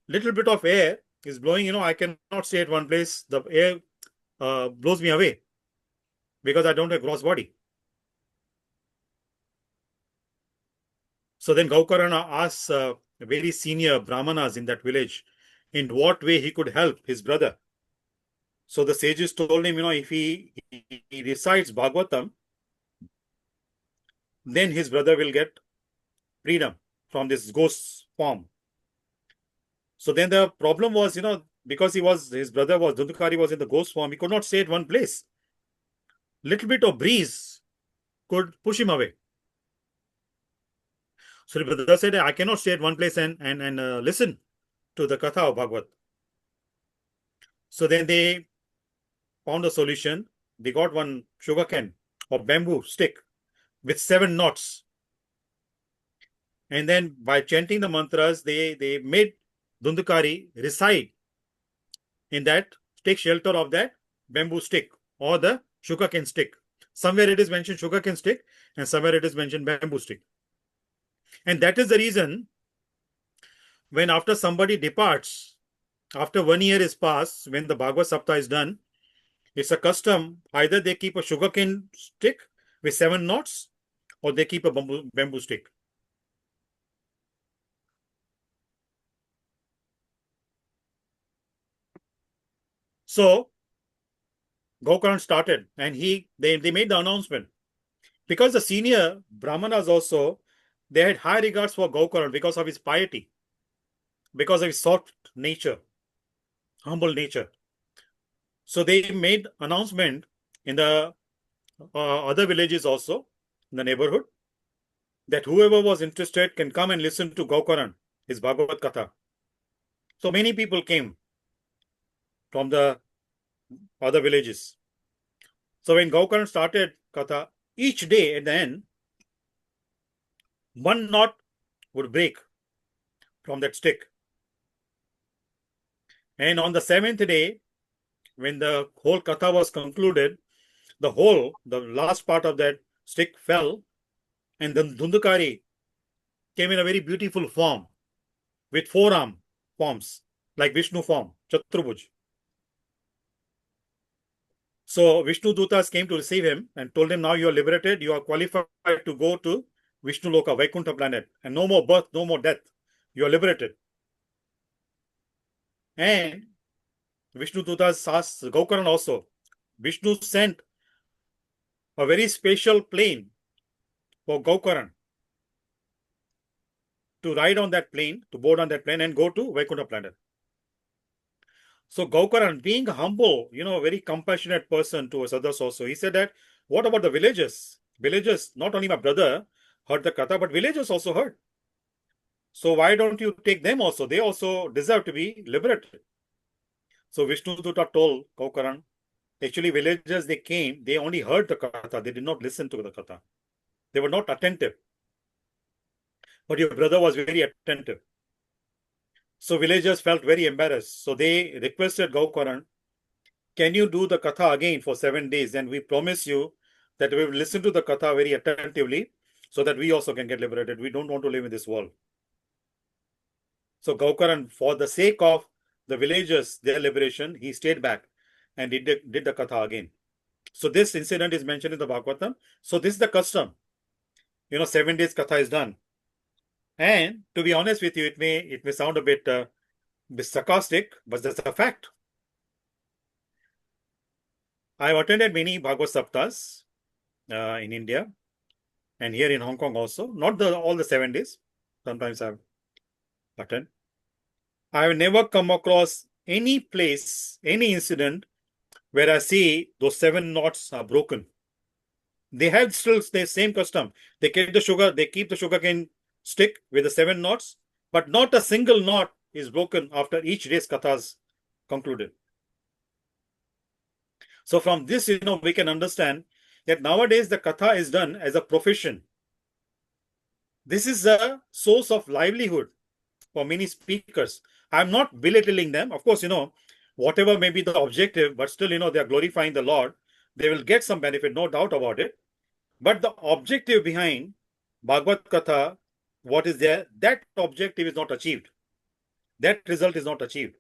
little bit of air is blowing, I cannot stay at one place. The air blows me away because I don't have gross body. So then Gaukarana asks very senior Brahmanas in that village in what way he could help his brother. So the sages told him, if he recites Bhagvatam, then his brother will get freedom from this ghost form. So then the problem was, because his brother was, Dhundukari was in the ghost form, he could not stay at one place. Little bit of breeze could push him away. So the brother said, I cannot stay at one place and listen to the Katha of Bhagavad. So then they found a solution. They got one sugarcane or bamboo stick with 7 knots. And then by chanting the mantras, they made Dundukari reside in that, take shelter of that bamboo stick or the sugarcane stick. Somewhere it is mentioned sugarcane stick and somewhere it is mentioned bamboo stick. And that is the reason when after somebody departs, after 1 year is passed, when the Bhagavad Saptah is done, it's a custom, either they keep a sugarcane stick with 7 knots or they keep a bamboo stick. So Gokaran started and they made the announcement. Because the senior Brahmanas also, they had high regards for Gokaran because of his piety, because of his soft nature, humble nature. So they made announcement in the other villages also, in the neighborhood, that whoever was interested can come and listen to Gokaran, his Bhagavad Katha. So many people came from the other villages. So when Gokaran started Katha, each day at the end, 1 knot would break from that stick. And on the 7th day, when the whole Katha was concluded, the last part of that stick fell, and the Dundukari came in a very beautiful form with 4 forms, like Vishnu form, Chaturbuj. So Vishnu Dutas came to receive him and told him, now you are liberated, you are qualified to go to Vishnu Loka, Vaikuntha planet, and no more birth, no more death. You are liberated. And Vishnu Dutas asked Gokaran also. Vishnu sent a very special plane for Gokaran to ride on that plane, to board on that plane and go to Vaikuntha planet. So Gokaran, being humble, very compassionate person towards others also, he said that, what about the villagers? Villagers, not only my brother heard the Katha, but villagers also heard. So why don't you take them also? They also deserve to be liberated. So Vishnu Dutta told Gokaran, actually villagers, they came, they only heard the Katha, they did not listen to the Katha. They were not attentive. But your brother was very attentive. So villagers felt very embarrassed. So they requested Gokaran, can you do the Katha again for 7 days? And we promise you that we will listen to the Katha very attentively so that we also can get liberated. We don't want to live in this world. So Gokaran, for the sake of the villagers, their liberation, he stayed back and did the Katha again. So this incident is mentioned in the Bhagavatam. So this is the custom. 7 days Katha is done. And to be honest with you, it may sound a bit sarcastic, but that's a fact. I've attended many Bhagavad Saptas in India and here in Hong Kong also. Not all the 7 days. Sometimes I've attended. I've never come across any place, any incident where I see those 7 knots are broken. They have still the same custom. They keep the sugarcane stick with the 7 knots, but not a single knot is broken after each day's kathas concluded. So from this, we can understand that nowadays the katha is done as a profession. This is a source of livelihood for many speakers. I'm not belittling them. Of course, whatever may be the objective, but still, they are glorifying the Lord. They will get some benefit, no doubt about it. But the objective behind Bhagavad Katha, what is there, that objective is not achieved. That result is not achieved.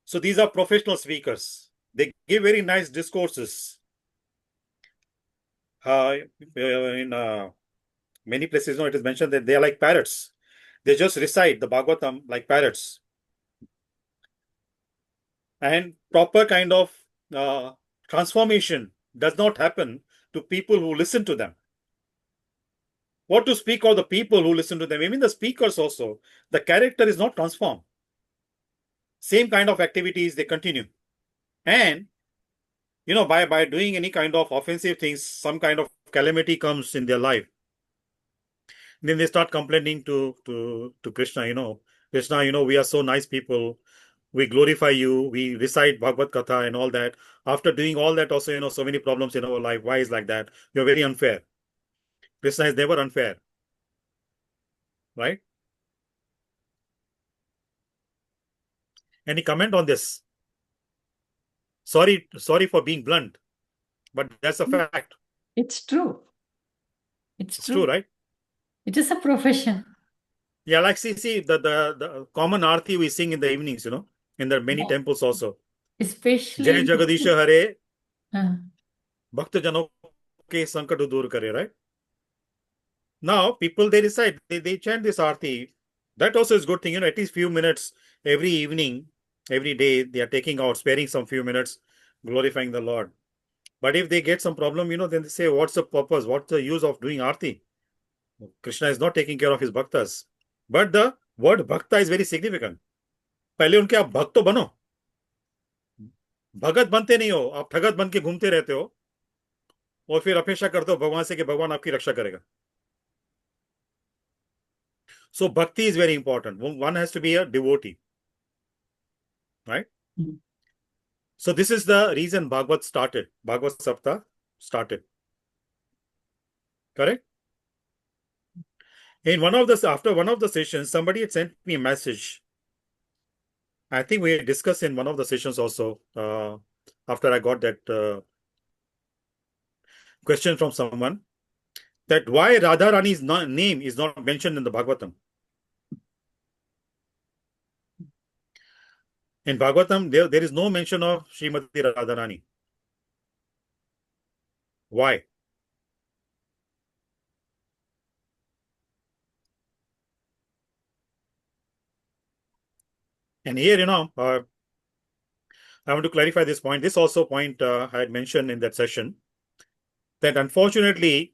So these are professional speakers. They give very nice discourses. In many places, it is mentioned that they are like parrots. They just recite the Bhagavatam like parrots. And proper kind of transformation does not happen to people who listen to them. What to speak of the people who listen to them, even the speakers also, the character is not transformed. Same kind of activities they continue. And, by doing any kind of offensive things, some kind of calamity comes in their life. Then they start complaining to Krishna, Krishna, we are so nice people. We glorify you. We recite Bhagavad Katha and all that. After doing all that also, so many problems in our life. Why is like that? You're very unfair. Krishna is never unfair. Right? Any comment on this? Sorry for being blunt, but that's a fact. It's true. It's true, right? It is a profession. Yeah, like see the common aarti we sing in the evenings, in the many temples also. Especially Jai Jagadisha Hare, uh, Bhakta Jano ke sankat dur kare, right? Now people they recite, they chant this aarti. That also is good thing, at least few minutes every evening, every day they are taking out, sparing some few minutes, glorifying the Lord. But if they get some problem, then they say, what's the purpose? What's the use of doing aarti? Krishna is not taking care of his bhaktas. But the word bhakta is very significant. पहले उनके आप भक्त तो बनो, भगत बनते नहीं हो, आप ठगत बन के घूमते रहते हो और फिर अपेक्षा करते हो भगवान से कि भगवान आपकी रक्षा करेगा. So bhakti is very important. One has to be a devotee, right? Mm. So this is the reason Bhagavad Saptah started. Correct? After one of the sessions, somebody had sent me a message. I think we discussed in one of the sessions also, after I got that question from someone, that why Radharani's name is not mentioned in the Bhagavatam. In Bhagavatam, there is no mention of Srimati Radharani. Why? And here, I want to clarify this point. This also point I had mentioned in that session, that unfortunately,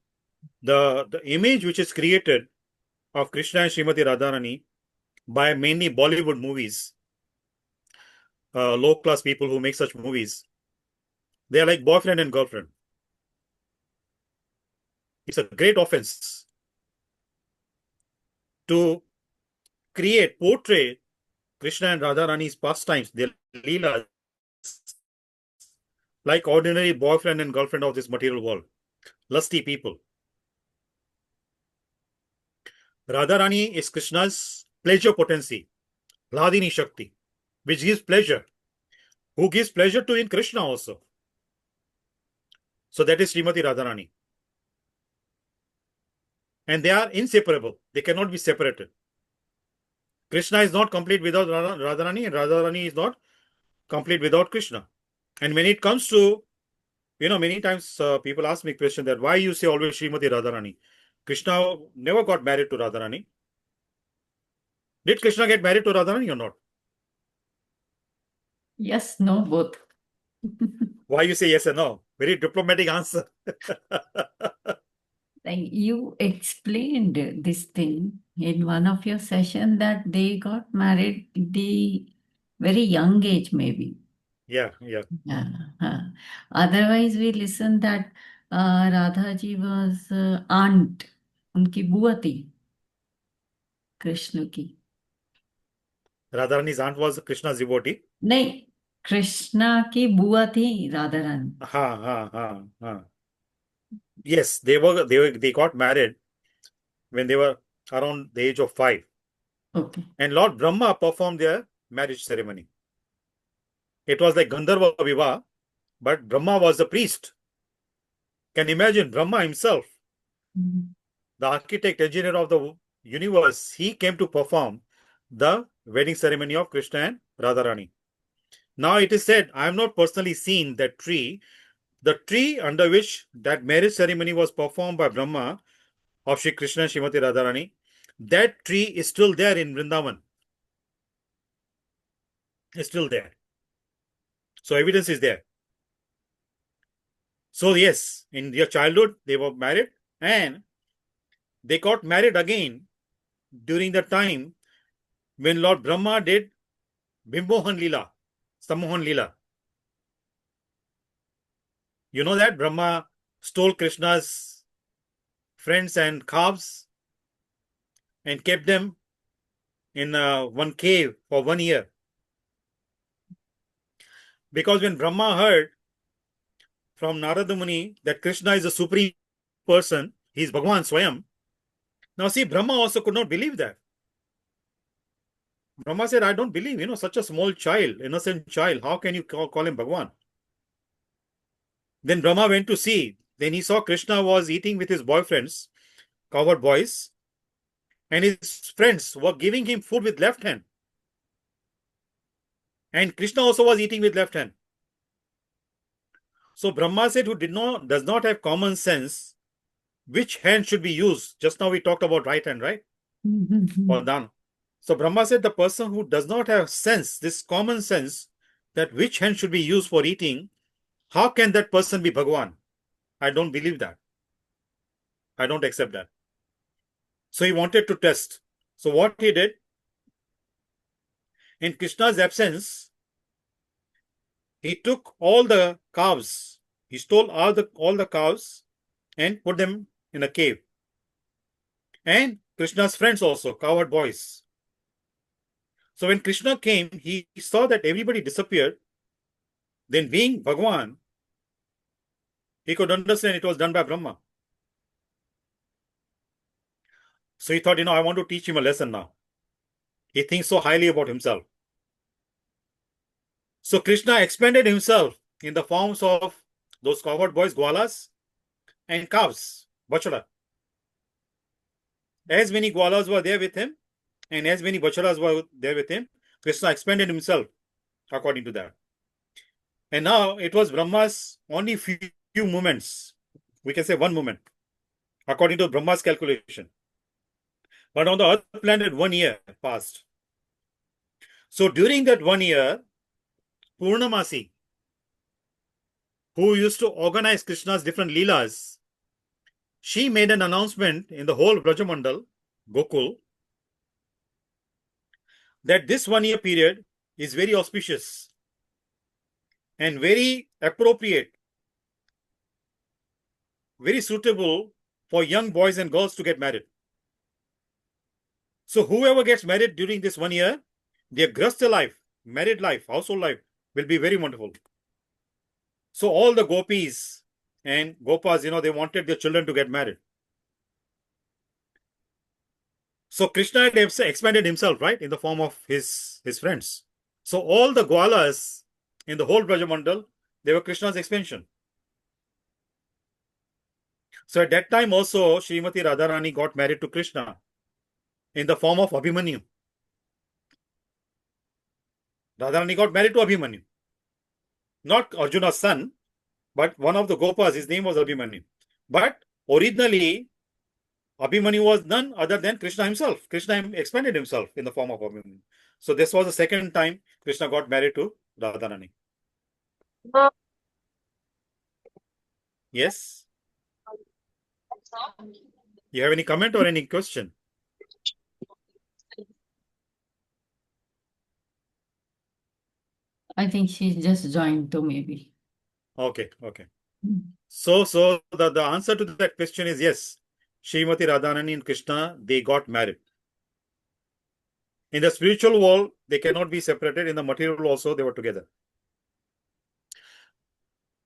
the image which is created of Krishna and Srimati Radharani by mainly Bollywood movies, low-class people who make such movies, they are like boyfriend and girlfriend. It's a great offense to portray Krishna and Radharani's pastimes, their leelas, like ordinary boyfriend and girlfriend of this material world, lusty people. Radharani is Krishna's pleasure potency, Hladini Shakti, which gives pleasure. Who gives pleasure to in Krishna also. So that is Srimati Radharani. And they are inseparable. They cannot be separated. Krishna is not complete without Radharani, and Radharani is not complete without Krishna. And when it comes to, many times people ask me question that why you say always Srimati Radharani. Krishna never got married to Radharani. Did Krishna get married to Radharani or not? yes, no, both. Why you say yes and no? Very diplomatic answer. Like you explained this thing in one of your sessions that they got married at the very young age, maybe. Yeah. Otherwise, we listen that Radha ji was aunt, उनकी बुआ थी कृष्ण की. Radharani's aunt was Krishna's devotee. नहीं, कृष्णा की बुआ थी राधा रानी. हाँ. Yes, they got married when they were around the age of 5. Okay. And Lord Brahma performed their marriage ceremony. It was like Gandharva Vivah, but Brahma was the priest. Can you imagine Brahma himself, the architect, engineer of the universe, he came to perform the wedding ceremony of Krishna and Radharani. Now it is said, I have not personally seen that tree. The tree under which that marriage ceremony was performed by Brahma of Sri Krishna and Srimati Radharani, that tree is still there in Vrindavan. It's still there. So evidence is there. So yes, in their childhood, they were married and they got married again during the time when Lord Brahma did Bimbohan Lila, Samohan Lila. You know that Brahma stole Krishna's friends and calves and kept them in one cave for 1 year. Because when Brahma heard from Narada Muni that Krishna is a supreme person, he is Bhagwan Swayam. Now see, Brahma also could not believe that. Brahma said, I don't believe, such a small child, innocent child, how can you call him Bhagwan? Then Brahma went to see. Then he saw Krishna was eating with his boyfriends, cowherd boys, and his friends were giving him food with left hand. And Krishna also was eating with left hand. So Brahma said, who does not have common sense, which hand should be used? Just now we talked about right hand, right? Or dana. So Brahma said, the person who does not have sense, this common sense, that which hand should be used for eating, how can that person be Bhagwan? I don't believe that. I don't accept that. So he wanted to test. So what he did, in Krishna's absence, he took all the calves. He stole all the calves and put them in a cave. And Krishna's friends also, cowherd boys. So when Krishna came, he saw that everybody disappeared. Then being Bhagwan, he could understand it was done by Brahma. So he thought, I want to teach him a lesson now. He thinks so highly about himself. So Krishna expanded himself in the forms of those cowherd boys, gwalas, and calves, bachara. As many gwalas were there with him, and as many bacharas were there with him, Krishna expanded himself according to that. And now it was Brahma's only few moments. We can say one moment, according to Brahma's calculation. But on the earth planet, 1 year passed. So during that 1 year, Purnamasi, who used to organize Krishna's different leelas, she made an announcement in the whole Brajamandal, Gokul, that this 1 year period is very auspicious and very appropriate, very suitable for young boys and girls to get married. So whoever gets married during this 1 year, their grastha life, married life, household life will be very wonderful. So all the gopis and gopas, they wanted their children to get married. So Krishna had expanded himself, right, in the form of his friends. So all the gwalas in the whole Brajamandal, they were Krishna's expansion. So at that time also, Srimati Radharani got married to Krishna in the form of Abhimanyu. Radharani got married to Abhimanyu. Not Arjuna's son, but one of the gopas, his name was Abhimanyu. But originally, Abhimanyu was none other than Krishna himself. Krishna expanded himself in the form of Abhimanyu. So this was the second time Krishna got married to Radharani. Yes? You have any comment or any question? I think she just joined too, maybe. Okay. So the answer to that question is yes. Srimati Radharani and Krishna, they got married. In the spiritual world, they cannot be separated. In the material also, they were together.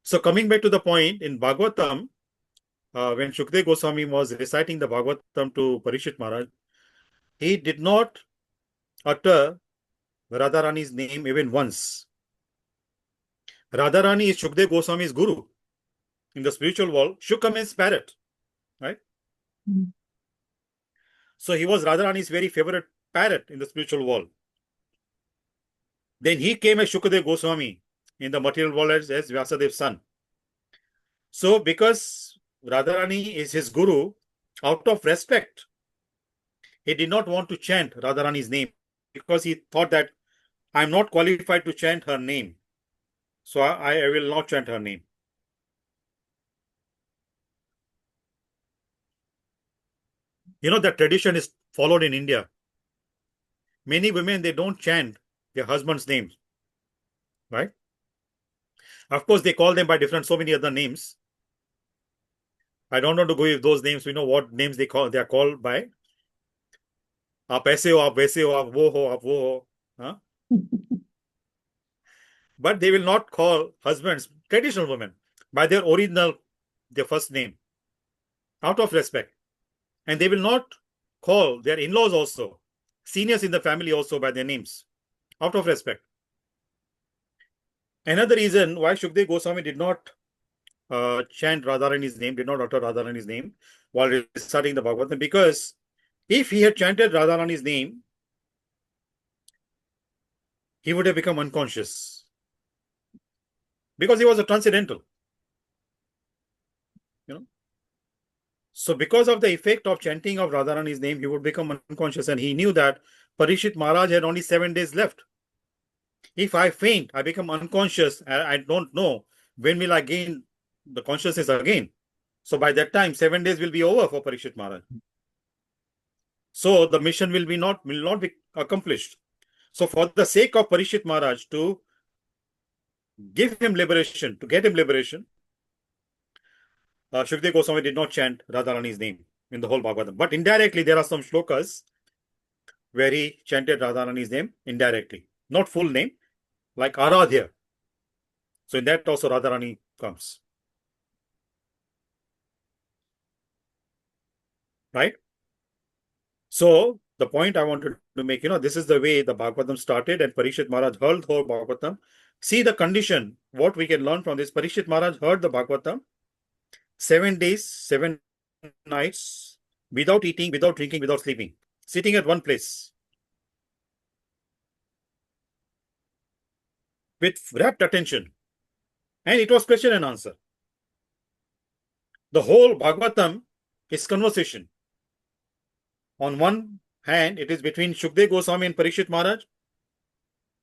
So coming back to the point, in Bhagavatam, when Shukdev Goswami was reciting the Bhagavatam to Parikshit Maharaj, he did not utter Radharani's name even once. Radharani is Shukdev Goswami's guru. In the spiritual world, Shukha means parrot, right? So he was Radharani's very favorite parrot in the spiritual world. Then he came as Shukadev Goswami in the material world as Vyasadev's son. So because Radharani is his guru, out of respect, he did not want to chant Radharani's name because he thought that I'm not qualified to chant her name. So I will not chant her name. That tradition is followed in India. Many women, they don't chant their husband's name, right? Of course, they call them by different, so many other names. I don't want to go with those names. We know what names they are called by. आप ऐसे हो, आप वैसे हो, आप वो हो, आप वो हो. Huh? But they will not call husbands, traditional women, by their first name, out of respect. And they will not call their in-laws also, seniors in the family also, by their names, out of respect. Another reason why Shukdev Goswami did not chant Radharani's name, did not utter Radharani's name while reciting the Bhagavatam, because if he had chanted Radharani's name, he would have become unconscious, because he was a transcendental. So because of the effect of chanting of Radharani's name, he would become unconscious, and he knew that Parishit Maharaj had only 7 days left. If I faint, I become unconscious, and I don't know when will I gain the consciousness again. So by that time, 7 days will be over for Parishit Maharaj. So the mission will not be accomplished. So for the sake of Parishit Maharaj, to give him liberation, to get him liberation, Shukdev Goswami did not chant Radharani's name in the whole Bhagavatam. But indirectly, there are some shlokas where he chanted Radharani's name indirectly. Not full name, like Aradhya. So in that also Radharani comes. Right? So the point I wanted to make, this is the way the Bhagavatam started, and Parishit Maharaj heard the whole Bhagavatam. See the condition, what we can learn from this. Parishit Maharaj heard the Bhagavatam 7 days, 7 nights, without eating, without drinking, without sleeping, sitting at one place, with rapt attention. And it was question and answer. The whole Bhagavatam is conversation. On one hand, it is between Shukdev Goswami and Parishit Maharaj.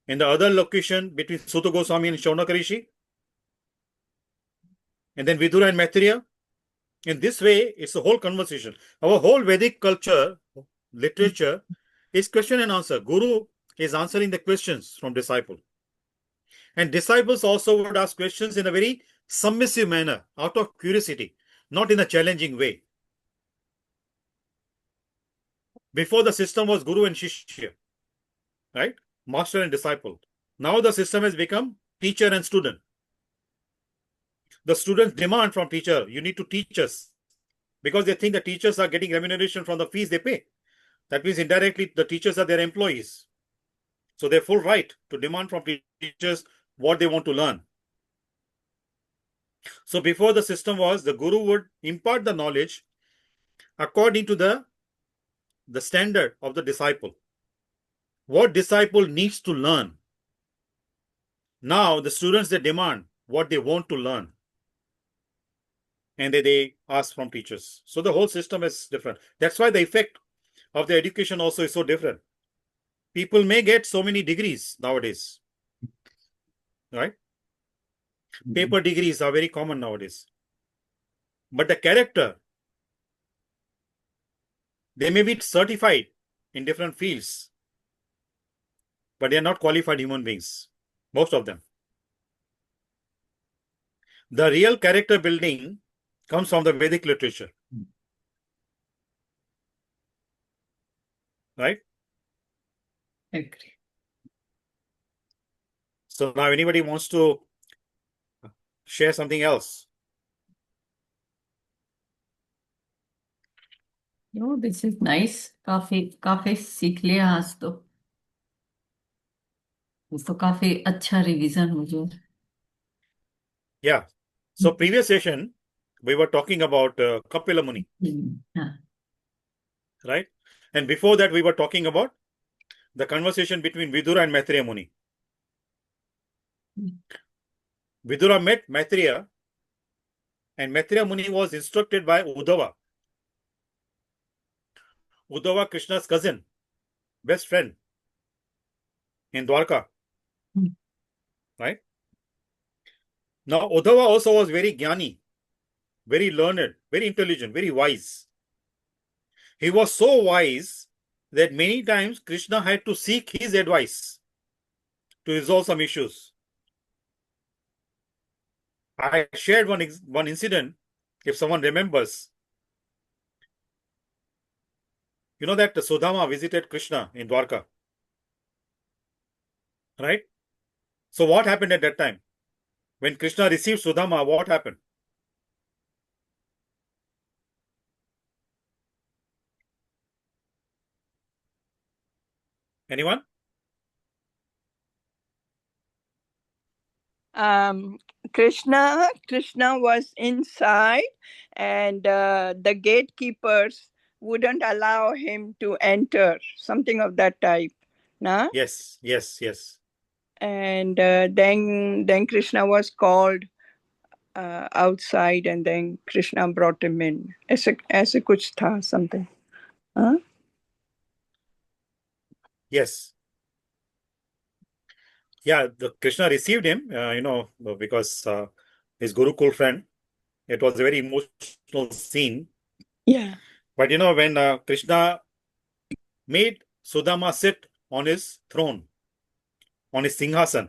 In the other location, between Suta Goswami and Shaunaka Rishi. And then Vidura and Maitreya. In this way, it's a whole conversation. Our whole Vedic culture, literature, is question and answer. Guru is answering the questions from disciple. And disciples also would ask questions in a very submissive manner, out of curiosity, not in a challenging way. Before, the system was Guru and Shishya, right? Master and disciple. Now the system has become teacher and student. The students demand from teacher, you need to teach us, because they think the teachers are getting remuneration from the fees they pay. That means indirectly the teachers are their employees. So they have full right to demand from teachers what they want to learn. So before, the system was the Guru would impart the knowledge according to the standard of the disciple. What disciple needs to learn. Now the students, they demand what they want to learn. And they ask from teachers. So the whole system is different. That's why the effect of the education also is so different. People may get so many degrees nowadays. Right? Paper degrees are very common nowadays. But the character, they may be certified in different fields, but they are not qualified human beings, most of them. The real character building comes from the Vedic literature. Right? Agree. So now anybody wants to share something else? No, this is nice. काफी सीख लिया आज तो काफी अच्छा revision मुझे. Yeah. So previous session, we were talking about Kapila Muni. Right? And before that, we were talking about the conversation between Vidura and Maitreya Muni. Vidura met Maitreya, and Maitreya Muni was instructed by Uddhava. Uddhava, Krishna's cousin, best friend in Dwarka. Right? Now, Uddhava also was very jnani, very learned, very intelligent, very wise. He was so wise that many times Krishna had to seek his advice to resolve some issues. I shared one incident, if someone remembers. You know that Sudama visited Krishna in Dwarka, right? So what happened at that time? When Krishna received Sudama, what happened? Anyone? Krishna was inside, and the gatekeepers wouldn't allow him to enter, something of that type. Nah? Yes. And then Krishna was called outside, and then Krishna brought him in. ऐसे कुछ था, something. Huh? Yes. Yeah, the Krishna received him, because his Gurukul friend. It was a very emotional scene. Yeah. But when Krishna made Sudama sit on his throne, on his Singhasan,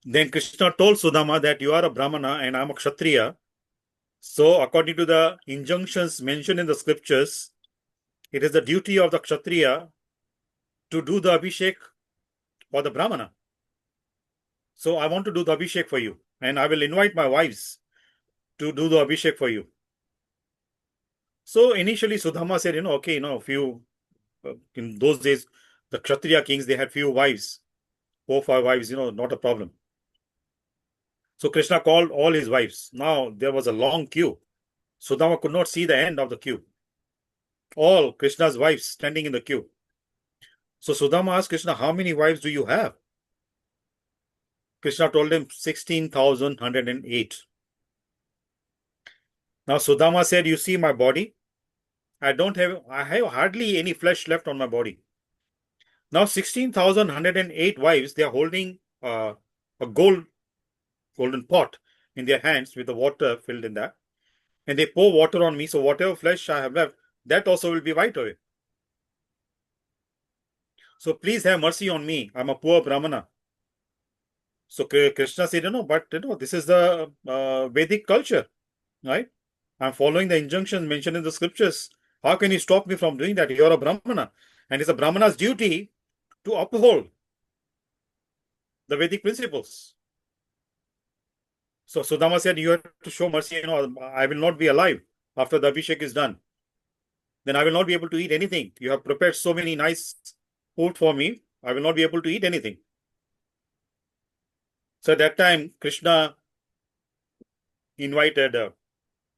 then Krishna told Sudama that you are a Brahmana and I am a Kshatriya. So according to the injunctions mentioned in the scriptures, it is the duty of the Kshatriya to do the Abhishek for the Brahmana. So I want to do the Abhishek for you, and I will invite my wives to do the Abhishek for you. So initially Sudama said, okay, few, in those days, the Kshatriya kings, they had few wives, 4, 5 wives, not a problem. So Krishna called all his wives. Now there was a long queue. Sudama could not see the end of the queue. All Krishna's wives standing in the queue. So Sudama asked Krishna, how many wives do you have? Krishna told him 16,108. Now Sudama said, you see my body? I have hardly any flesh left on my body. Now 16,108 wives, they are holding a golden pot in their hands with the water filled in that. And they pour water on me, so whatever flesh I have left, that also will be wiped away. So please have mercy on me. I'm a poor Brahmana. So Krishna said, but this is the Vedic culture, right? I'm following the injunctions mentioned in the scriptures. How can you stop me from doing that? You're a Brahmana. And it's a Brahmana's duty to uphold the Vedic principles. So Sudama said, you have to show mercy. I will not be alive after the Abhishek is done. Then I will not be able to eat anything. You have prepared so many nice food for me. I will not be able to eat anything. So at that time, Krishna invited,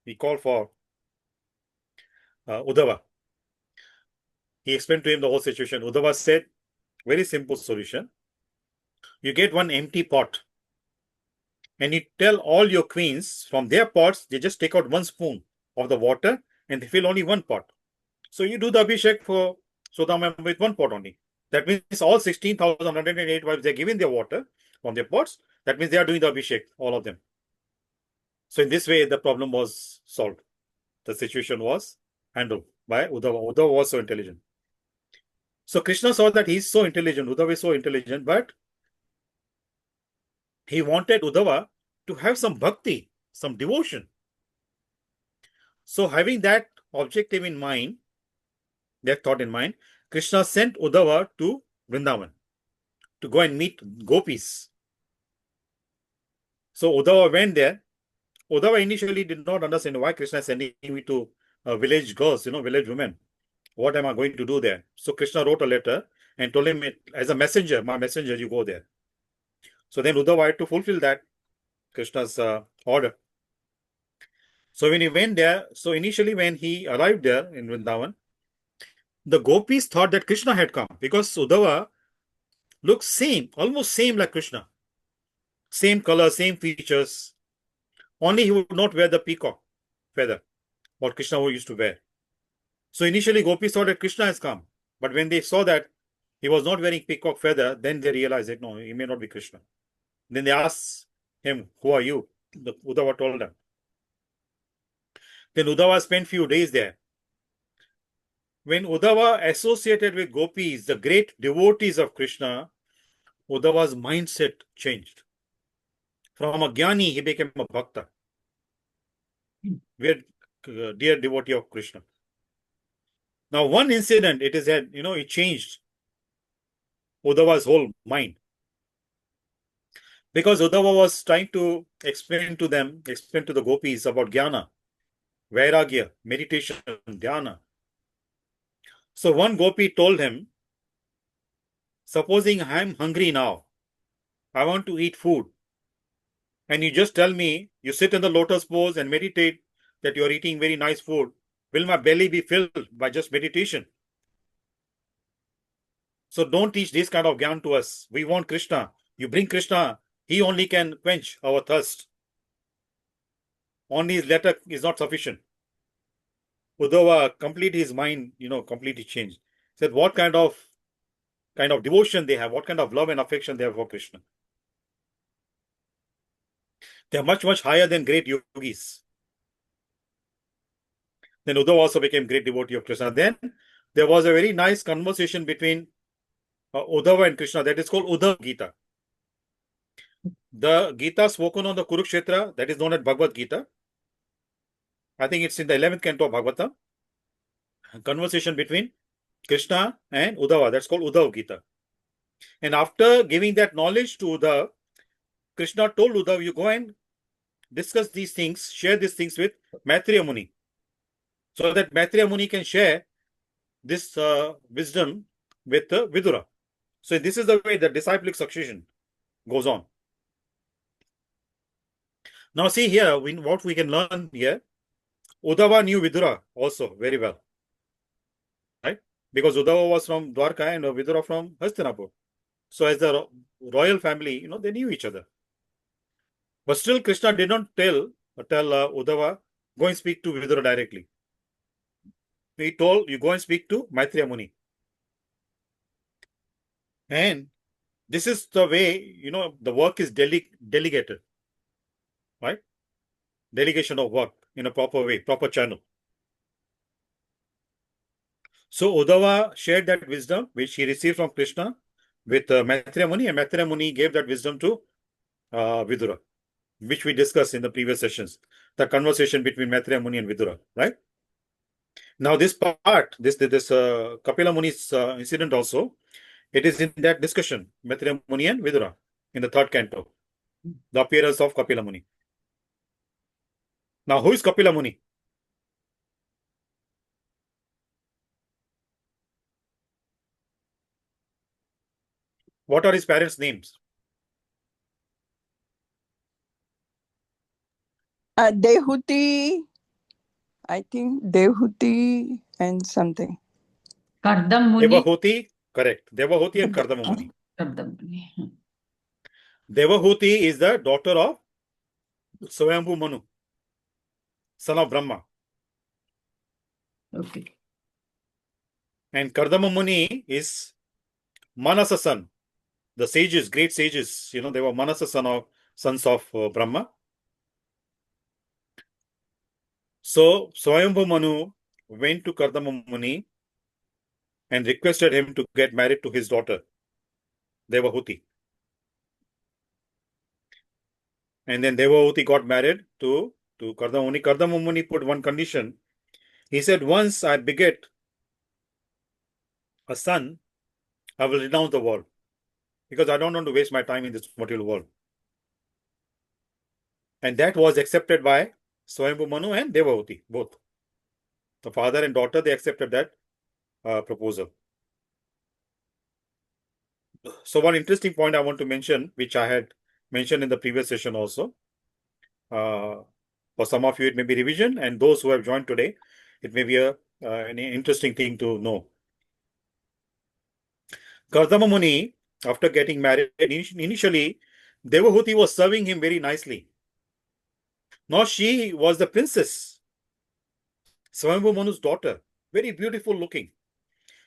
he called for Uddhava. He explained to him the whole situation. Uddhava said, very simple solution. You get one empty pot and you tell all your queens from their pots, they just take out 1 spoon of the water and they fill only 1 pot. So you do the Abhishek for Sudama with 1 pot only. That means all 16,108 wives, they're giving their water from their pots. That means they are doing the Abhishek, all of them. So in this way, the problem was solved. The situation was handled by Uddhava. Uddhava was so intelligent. So Krishna saw that he's so intelligent, Uddhava is so intelligent, but he wanted Uddhava to have some bhakti, some devotion. So having that objective in mind, that thought in mind, Krishna sent Uddhava to Vrindavan to go and meet gopis. So Uddhava went there. Uddhava initially did not understand why Krishna is sending me to village girls, village women. What am I going to do there? So Krishna wrote a letter and told him, as a messenger, my messenger, you go there. So then Uddhava had to fulfill that, Krishna's order. So when he went there, so initially when he arrived there in Vrindavan, the gopis thought that Krishna had come because Uddhava looks almost same like Krishna. Same color, same features. Only he would not wear the peacock feather, what Krishna used to wear. So initially gopis thought that Krishna has come. But when they saw that he was not wearing peacock feather, then they realized that no, he may not be Krishna. Then they asked him, who are you? Uddhava told them. Then Uddhava spent few days there. When Uddhava associated with gopis, the great devotees of Krishna, Uddhava's mindset changed. From a jnani, he became a bhakta. We're dear devotee of Krishna. Now, one incident, it is that, it changed Uddhava's whole mind. Because Uddhava was trying to explain to the gopis about jnana, vairagya, meditation, dhyana. So one gopi told him, supposing I'm hungry now, I want to eat food, and you just tell me, you sit in the lotus pose and meditate that you're eating very nice food, will my belly be filled by just meditation? So don't teach this kind of gyan to us. We want Krishna. You bring Krishna, he only can quench our thirst. Only his letter is not sufficient. Uddhava completely his mind, completely changed. Said what kind of devotion they have, what kind of love and affection they have for Krishna. They are much, much higher than great yogis. Then Uddhava also became great devotee of Krishna. Then there was a very nice conversation between Uddhava and Krishna that is called Uddhava Gita. The Gita spoken on the Kurukshetra, that is known as Bhagavad Gita. I think it's in the 11th canto of Bhagavatam. Conversation between Krishna and Uddhava, that's called Uddhava Gita. And after giving that knowledge to Uddhava, Krishna told Uddhava, you go and discuss these things, share these things with Maitreya Muni, so that Maitreya Muni can share this wisdom with Vidura. So this is the way the disciplic succession goes on. Now see here, what we can learn here, Uddhava knew Vidura also very well, right? Because Uddhava was from Dwarka and Vidura from Hastinapur. So as the royal family, they knew each other. But still Krishna did not tell Uddhava, go and speak to Vidura directly. He told, you go and speak to Maitreya Muni. And this is the way, the work is delegated, right? Delegation of work in a proper way, proper channel. So Uddhava shared that wisdom which he received from Krishna with Maitreya Muni, and Maitreya Muni gave that wisdom to Vidura, which we discussed in the previous sessions, the conversation between Maitreya Muni and Vidura, right? Now this part, this Kapila Muni's incident also, it is in that discussion, Maitreya Muni and Vidura, in the 3rd canto, the appearance of Kapila Muni. Now, who is Kapila Muni? What are his parents' names? Dehuti, I think Dehuti and something. Kardam Muni. Devahuti, correct. Devahuti and Kardama Muni. Kardam Muni. Devahuti is the daughter of Swayambhu Manu, son of Brahma. Okay. And Kardama Muni is Manasa son. The sages, great sages, they were Manasa sons of Brahma. So Swayambhu Manu went to Kardama Muni and requested him to get married to his daughter, Devahuti. And then Devahuti got married to Kardama Muni. Kardama Muni put one condition. He said, once I beget a son, I will renounce the world, because I don't want to waste my time in this material world. And that was accepted by Swayambhu Manu and Devahuti, both. The father and daughter, they accepted that proposal. So one interesting point I want to mention, which I had mentioned in the previous session also. For some of you, it may be revision, and those who have joined today, it may be an interesting thing to know. Kardama Muni, after getting married, initially, Devahuti was serving him very nicely. Now she was the princess, Swayambhu Manu's daughter, very beautiful looking.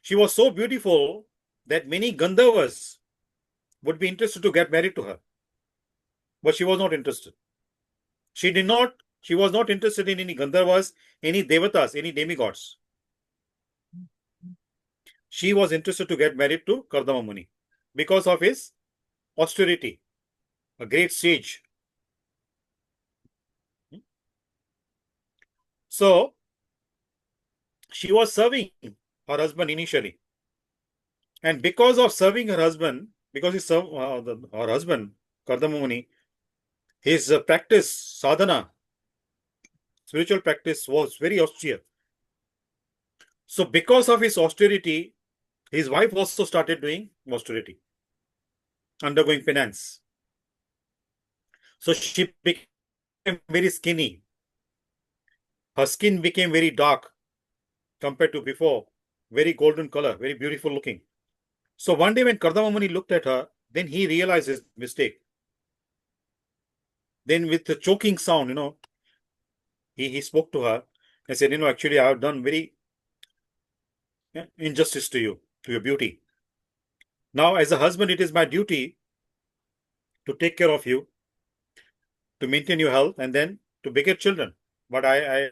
She was so beautiful that many Gandharvas would be interested to get married to her. But she was not interested. She was not interested in any Gandharvas, any Devatas, any demigods. She was interested to get married to Kardama Muni because of his austerity, a great sage, So she was serving her husband initially. And because of serving her husband, because he served her husband, Kardama Muni, his practice, sadhana, spiritual practice was very austere. So because of his austerity, his wife also started doing austerity, undergoing penance. So she became very skinny. Her skin became very dark compared to before, very golden color, very beautiful looking. So one day when Kardama Muni looked at her, then he realized his mistake. Then with the choking sound, he spoke to her and said, actually I have done very injustice to you, to your beauty. Now as a husband, it is my duty to take care of you, to maintain your health, and then to beget children. But I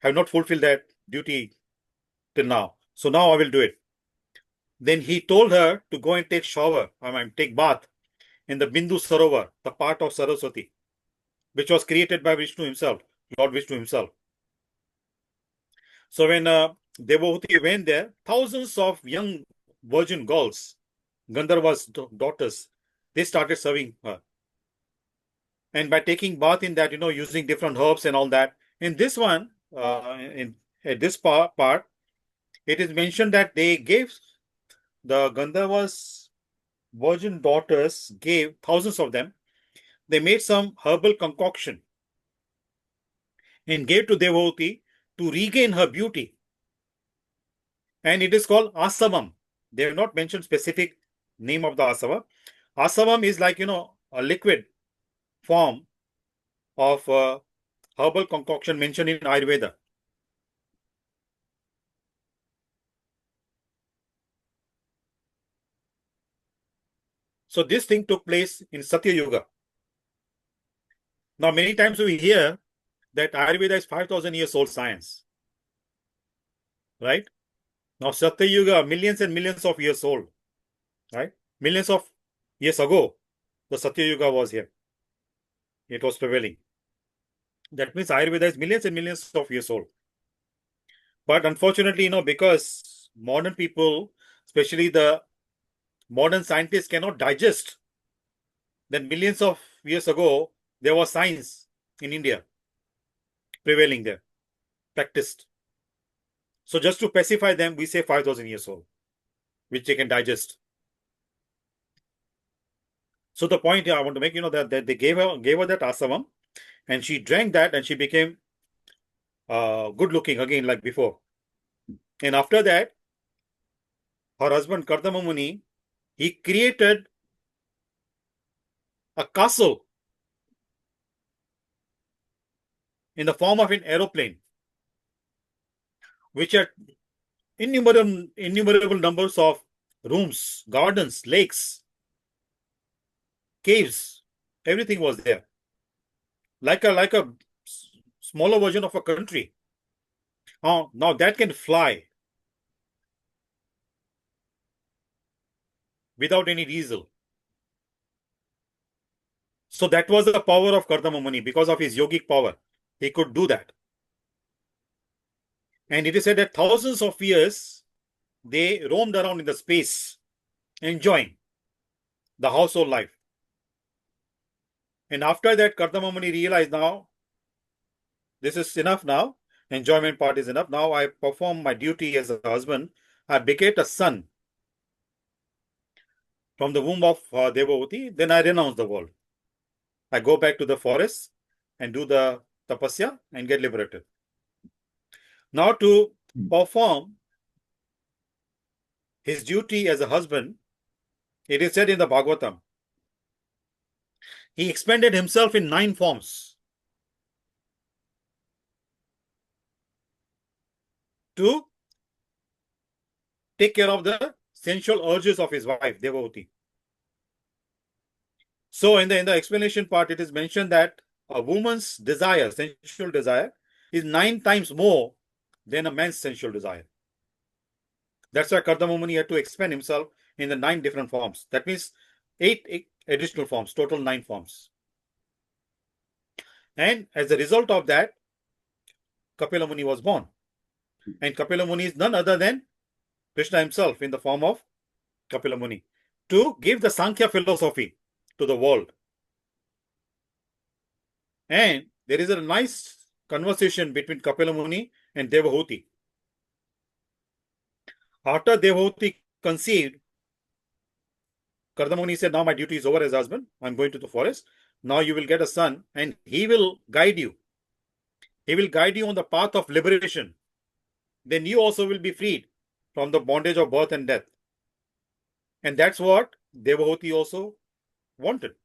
have not fulfilled that duty till now. So now I will do it. Then he told her to go and take shower, take bath in the Bindu Sarovar, the part of Saraswati, which was created by Vishnu himself, Lord Vishnu himself. So when Devahuti went there, thousands of young virgin girls, Gandharva's daughters, they started serving her. And by taking bath in that, using different herbs and all that. In this one, in this part, it is mentioned that they gave the Gandharva's virgin daughters, gave thousands of them. They made some herbal concoction and gave to Devahuti to regain her beauty. And it is called asavam. They have not mentioned specific name of the asava. Asavam is like, a liquid form of herbal concoction mentioned in Ayurveda. So this thing took place in Satya Yuga. Now many times we hear that Ayurveda is 5,000 years old science. Right? Now Satya Yuga, millions and millions of years old. Right? Millions of years ago, the Satya Yuga was here. It was prevailing. That means Ayurveda is millions and millions of years old. But unfortunately, because modern people, especially the modern scientists, cannot digest that millions of years ago, there was science in India prevailing there, practiced. So just to pacify them, we say 5,000 years old, which they can digest. So the point here I want to make, that they gave her that asavam, and she drank that, and she became good looking again like before. And after that, her husband Kardama Muni, he created a castle in the form of an aeroplane, which had innumerable numbers of rooms, gardens, lakes, caves, everything was there. Like a smaller version of a country. Now that can fly without any diesel. So that was the power of Kardama Muni. Because of his yogic power, he could do that. And it is said that thousands of years they roamed around in the space, enjoying the household life. And after that, Kardama Muni realized, now this is enough now. Enjoyment part is enough. Now I perform my duty as a husband. I beget a son from the womb of Devahuti. Then I renounce the world. I go back to the forest and do the tapasya and get liberated. Now to perform his duty as a husband, it is said in the Bhagvatam, he expended himself in 9 forms to take care of the sensual urges of his wife, Devahuti. So in the explanation part, it is mentioned that a woman's desire, sensual desire, is 9 times more than a man's sensual desire. That's why Kardama Muni had to expend himself in the 9 different forms. That means 8 additional forms, total 9 forms. And as a result of that, Kapila Muni was born. And Kapila Muni is none other than Krishna himself in the form of Kapila Muni to give the Sankhya philosophy to the world. And there is a nice conversation between Kapila Muni and Devahuti. After Devahuti conceived, Karda Muni said, now my duty is over as husband. I'm going to the forest. Now you will get a son and he will guide you. He will guide you on the path of liberation. Then you also will be freed from the bondage of birth and death. And that's what Devahuti also wanted.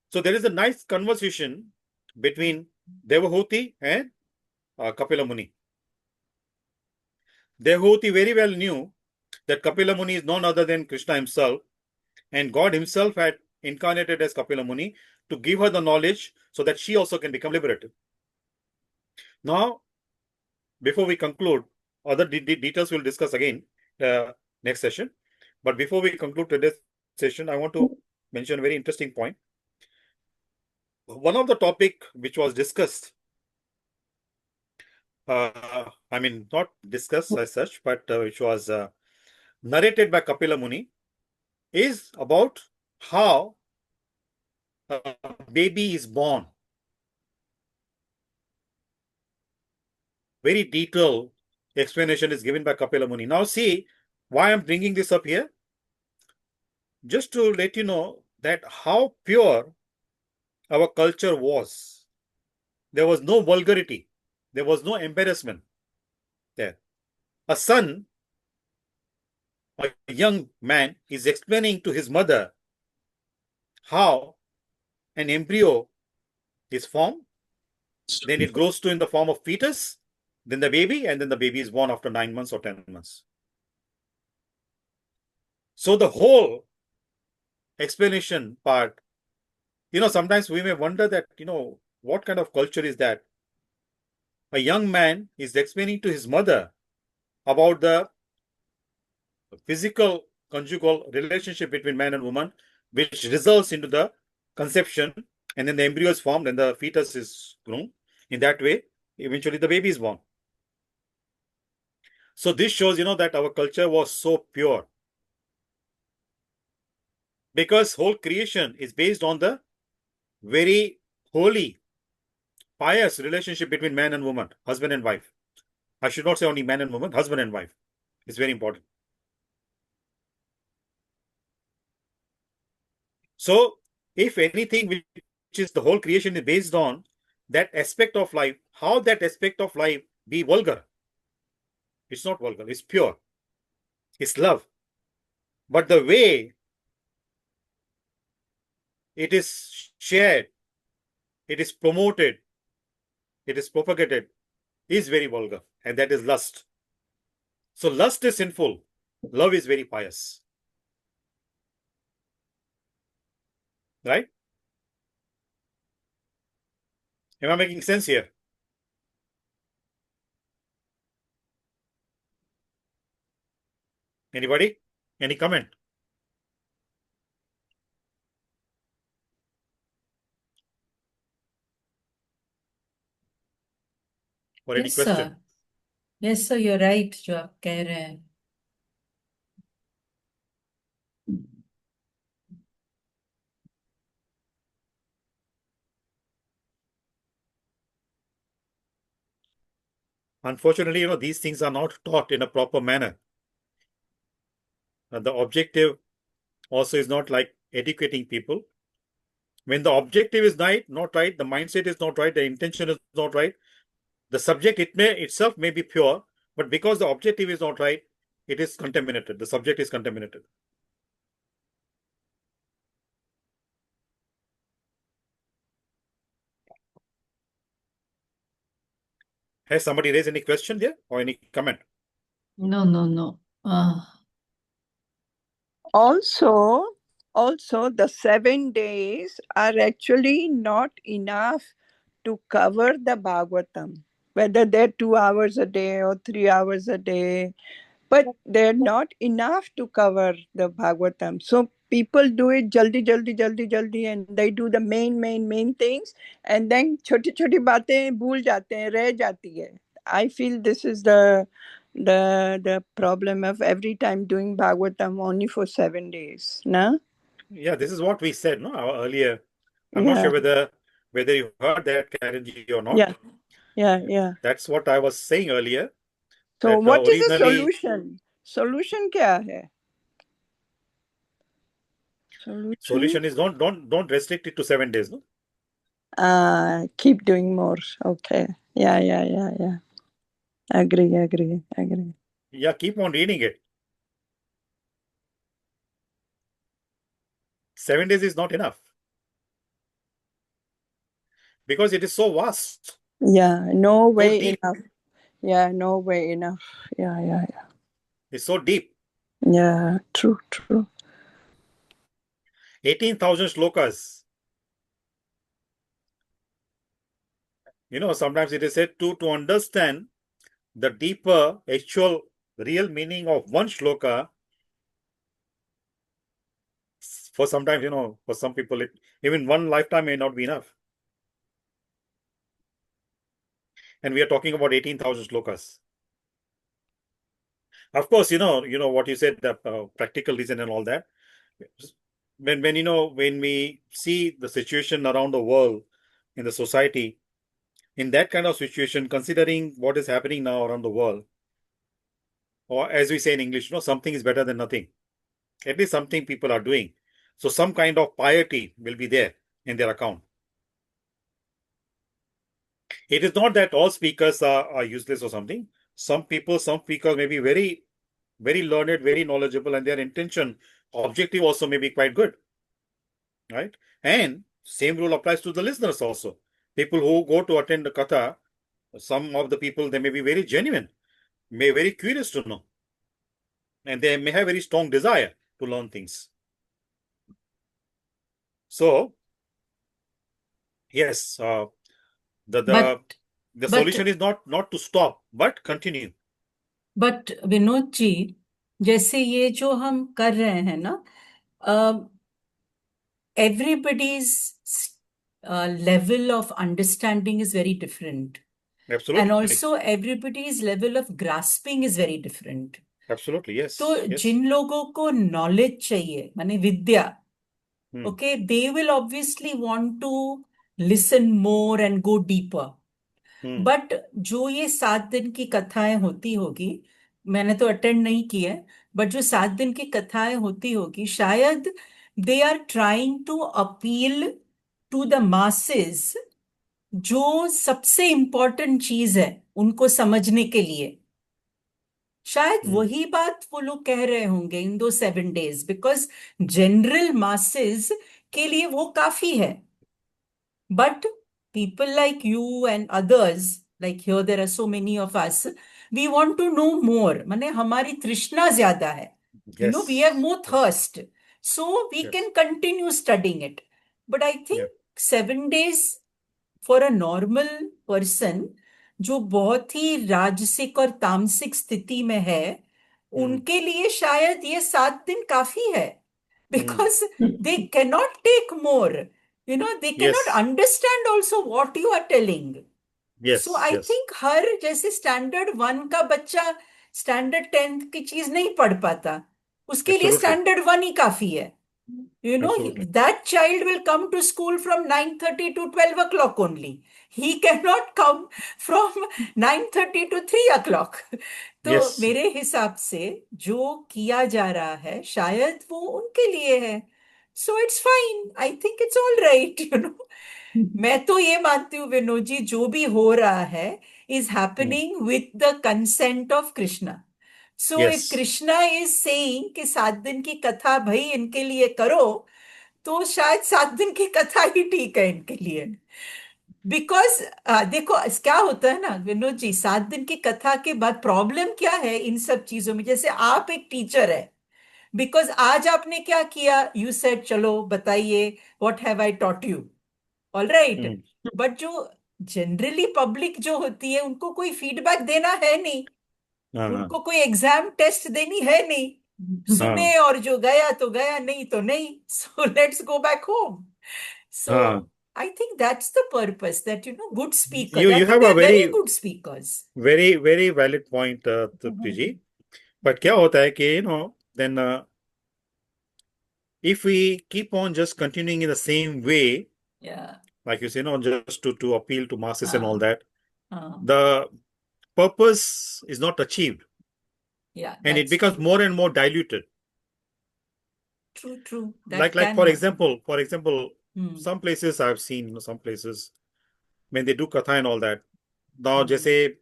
So there is a nice conversation between Devahuti and Kapila Muni. Devahuti very well knew that Kapila Muni is none other than Krishna himself, and God himself had incarnated as Kapila Muni to give her the knowledge so that she also can become liberated. Now, before we conclude, other details we'll discuss again next session. But before we conclude today's session, I want to mention a very interesting point. One of the topic which was discussed, not discussed as such, but which was narrated by Kapila Muni, is about how a baby is born. Very detailed explanation is given by Kapila Muni. Now see why I'm bringing this up here. Just to let you know that how pure our culture was. There was no vulgarity. There was no embarrassment there. A son, a young man, is explaining to his mother how an embryo is formed. Then it grows to in the form of fetus, then the baby, and then the baby is born after 9 months or 10 months. So the whole explanation part, sometimes we may wonder that, what kind of culture is that? A young man is explaining to his mother about the physical conjugal relationship between man and woman, which results into the conception, and then the embryo is formed and the fetus is grown. In that way, eventually the baby is born. So this shows, that our culture was so pure. Because whole creation is based on the very holy, pious relationship between man and woman, husband and wife. I should not say only man and woman, husband and wife. It's very important. So, if anything which is the whole creation is based on that aspect of life, how that aspect of life be vulgar? It's not vulgar, it's pure. It's love. But the way it is shared, it is promoted, it is propagated, is very vulgar, and that is lust. So lust is sinful, love is very pious. Right? Am I making sense here? Anybody? Any comment? Or any Yes, question? sir. Yes, sir, you're right, जो आप कह रहे हैं. Unfortunately, these things are not taught in a proper manner. And the objective also is not like educating people. When the objective is not right, the mindset is not right, the intention is not right, the subject itself may be pure, but because the objective is not right, it is contaminated. The subject is contaminated. Has somebody raised any question there or any comment? No. Also, the 7 days are actually not enough to cover the Bhagavatam, whether they're 2 hours a day or 3 hours a day, but they're not enough to cover the Bhagavatam. So people do it jaldi, and they do the main things, and then छोटी छोटी बातें भूल जाते हैं, रह जाती है. I feel this is the problem of every time doing Bhagavatam only for 7 days. No? Yeah, this is what we said, no, earlier. I'm not sure whether you heard that, Karanji, or not. Yeah. That's what I was saying earlier. So that, what is the originally, solution? Solution क्या है? Solution is don't restrict it to 7 days, no? Keep doing more. Okay. Yeah. Agree. Yeah, keep on reading it. 7 days is not enough. Because it is so vast. Yeah, no way deep. enough. Yeah, no way enough. Yeah. It's so deep. Yeah, true. 18,000 shlokas. Sometimes it is said to understand the deeper, actual, real meaning of one shloka. For sometimes, for some people, even one lifetime may not be enough. And we are talking about 18,000 shlokas. Of course, what you said, the practical reason and all that. When we see the situation around the world in the society, in that kind of situation, considering what is happening now around the world, or as we say in English, something is better than nothing. At least something people are doing. So some kind of piety will be there in their account. It is not that all speakers are useless or something. Some speakers may be very, very learned, very knowledgeable, and their intention, objective also may be quite good. Right? And same rule applies to the listeners also. People who go to attend the katha, some of the people, they may be very genuine, may be very curious to know. And they may have very strong desire to learn things. So, yes, the solution is not to stop, but continue. But Vinod ji, जैसे ये जो हम कर रहे हैं ना, everybody's level of understanding is very different. Absolutely. And also everybody's level of grasping is very different. Absolutely, yes. तो जिन लोगों को knowledge चाहिए, माने विद्या, okay, they will obviously want to listen more and go deeper. But जो ये 7 दिन की कथाएं होती होगी, मैंने तो अटेंड नहीं की है, बट जो 7 दिन की कथाएं होती होगी, शायद they are trying to appeal to the masses, जो सबसे इम्पोर्टेंट चीज है उनको समझने के लिए. शायद वही बात वो लोग कह रहे होंगे इन दो 7 days, बिकॉज जनरल मासेस के लिए वो काफी है. But people like you and others, like here there are so many of us, we want to know more. माने हमारी तृष्णा ज्यादा है. Yes. We have more thirst. So we can continue studying it. But I think 7 days for a normal person, जो बहुत ही राजसिक और तामसिक स्थिति में है, उनके लिए शायद ये 7 दिन काफी है. Because they cannot take more. They cannot understand also what you are telling. Yes. So I think हर जैसे स्टैंडर्ड 1 का बच्चा स्टैंडर्ड 10 की चीज नहीं पढ़ पाता, उसके लिए स्टैंडर्ड 1 ही काफी है. That child will come to school from 9:30 to 12 o'clock only. He cannot come from 9:30 to 3 o'clock. तो मेरे हिसाब से जो किया जा रहा है शायद वो उनके लिए है. So it's fine. I think it's all right. मैं तो ये मानती हूँ विनोद जी, जो भी हो रहा है is happening with the consent of Krishna. So if Krishna is saying कि 7 दिन की कथा भाई इनके लिए करो, तो शायद 7 दिन की कथा ही ठीक है इनके लिए. बिकॉज देखो क्या होता है ना विनोद जी, 7 दिन की कथा के बाद प्रॉब्लम क्या है इन सब चीजों में. जैसे आप एक टीचर है, बिकॉज आज आपने क्या किया, यू सेड चलो बताइए what have I taught you, all right. But जो जनरली पब्लिक जो होती है उनको कोई फीडबैक देना है नहीं, उनको कोई एग्जाम टेस्ट देनी है नहीं. सुने और जो गया तो गया, नहीं तो नहीं. So let's go back home. So हाँ. I think that's the purpose, that, good speaker. You That have they a are very very good speakers. very very valid point, Trupti ji. But क्या होता है कि then if we keep on just continuing in the same way, Yeah. like you say, just to appeal to masses and all that, Uh, the purpose is not achieved, yeah, and it that's becomes true. more and more diluted. True. That Like can for happen. example, Hmm. some places I've seen, some places when they do katha and all that. Now, Hmm. जैसे